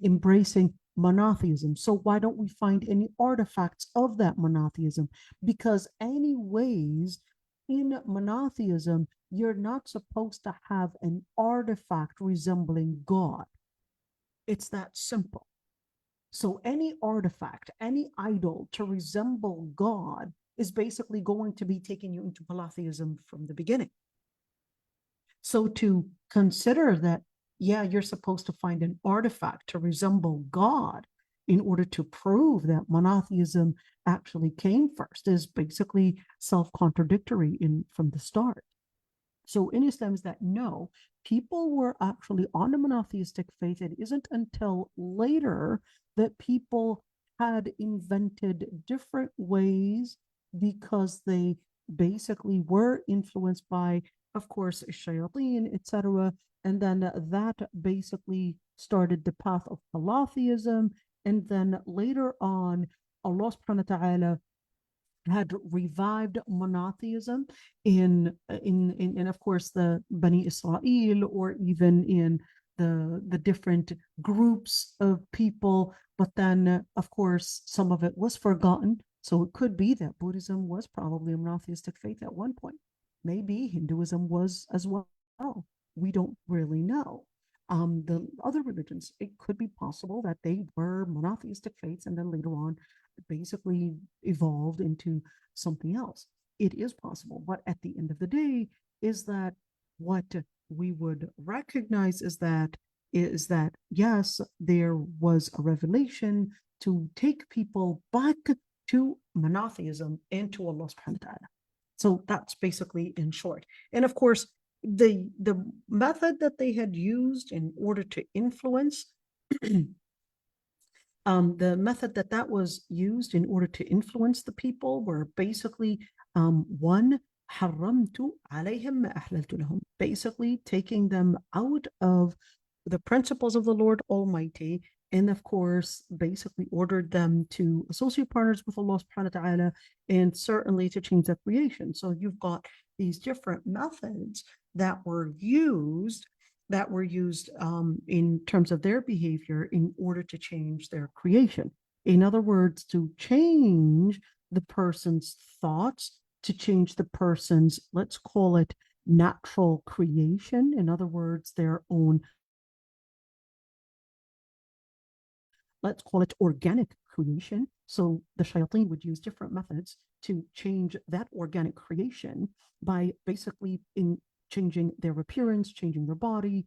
embracing monotheism. So why don't we find any artifacts of that monotheism? Because anyways, in monotheism, you're not supposed to have an artifact resembling God. It's that simple. So any artifact, any idol to resemble God is basically going to be taking you into polytheism from the beginning. So to consider that, yeah, you're supposed to find an artifact to resemble God in order to prove that monotheism actually came first is basically self-contradictory from the start. So in Islam is that no, people were actually on a monotheistic faith. It isn't until later that people had invented different ways because they basically were influenced by, of course, shayateen, etc. And then that basically started the path of polytheism. And then later on, Allah subhanahu wa ta'ala had revived monotheism in of course the Bani Israel, or even in the different groups of people. But then of course some of it was forgotten. So it could be that Buddhism was probably a monotheistic faith at one point. Maybe Hinduism was as well. We don't really know. The other religions, it could be possible that they were monotheistic faiths and then later on basically evolved into something else. It is possible, but at the end of the day, is that what we would recognize is that yes, there was a revelation to take people back to monotheism and to Allah subhanahu wa ta'ala. So that's basically in short. And of course, the method that they had used in order to influence the method that was used in order to influence the people were basically one, حرمت عليهم ما أحللت لهم, basically taking them out of the principles of the Lord Almighty, and of course basically ordered them to associate partners with Allah subhanahu wa ta'ala, and certainly to change their creation. So you've got these different methods that were used in terms of their behavior in order to change their creation. In other words, to change the person's thoughts, to change the person's, let's call it natural creation. In other words, their own, let's call it organic creation, So the shayateen would use different methods to change that organic creation by basically changing their appearance, changing their body,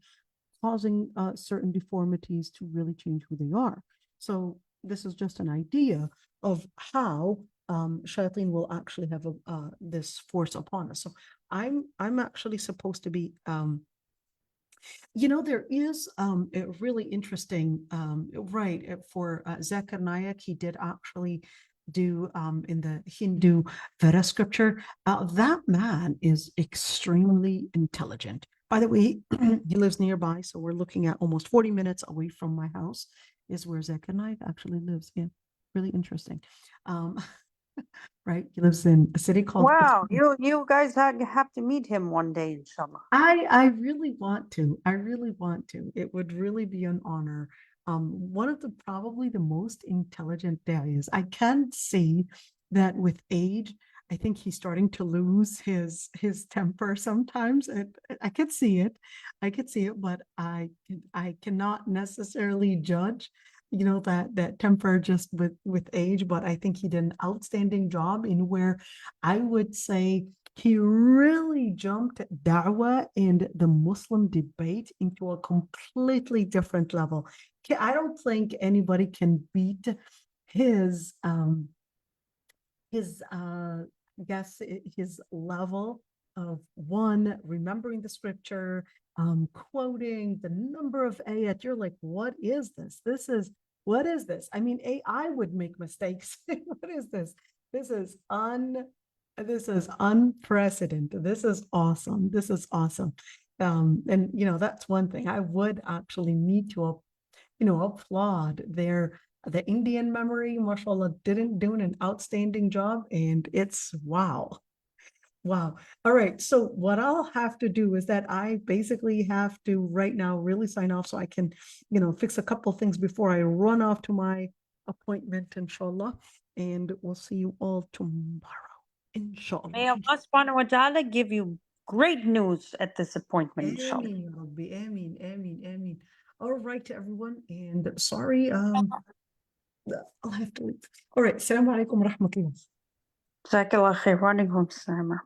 causing certain deformities to really change who they are. So this is just an idea of how shayateen will actually have this force upon us. So I'm actually supposed to be there is a really interesting, right, for Zakir Naik, he did actually do in the Hindu Veda scripture. That man is extremely intelligent. By the way, he lives nearby, so we're looking at almost 40 minutes away from my house is where Zakir Naik actually lives. Yeah, really interesting. Right, he lives in a city called Wow, you guys have to meet him one day, inshallah. I really want to. I really want to. It would really be an honor. One of the probably the most intelligent days. I can see that with age, I think he's starting to lose his temper sometimes. I could see it. I could see it, but I cannot necessarily judge, that temper just with age. But I think he did an outstanding job in where I would say he really jumped da'wah and the Muslim debate into a completely different level. I don't think anybody can beat his level of one, remembering the scripture, quoting the number of ayat. You're like, what is this? What is this? I mean, AI would make mistakes. What is this? This is unprecedented. This is awesome. This is awesome. And that's one thing I would actually need to, applaud the Indian memory, mashallah, didn't do an outstanding job. And it's wow. Wow. All right. So what I'll have to do is that I basically have to right now really sign off so I can, fix a couple things before I run off to my appointment, inshallah. And we'll see you all tomorrow. Inshallah. May Allah subhanahu wa ta'ala give you great news at this appointment, inshallah. Ameen, Ya Rabbi. Ameen, ameen, ameen. All right, to everyone. And sorry, I'll have to leave. All right. Assalamu alaikum wa rahmatullah. Jazakallah khair. Wa alaikum salam.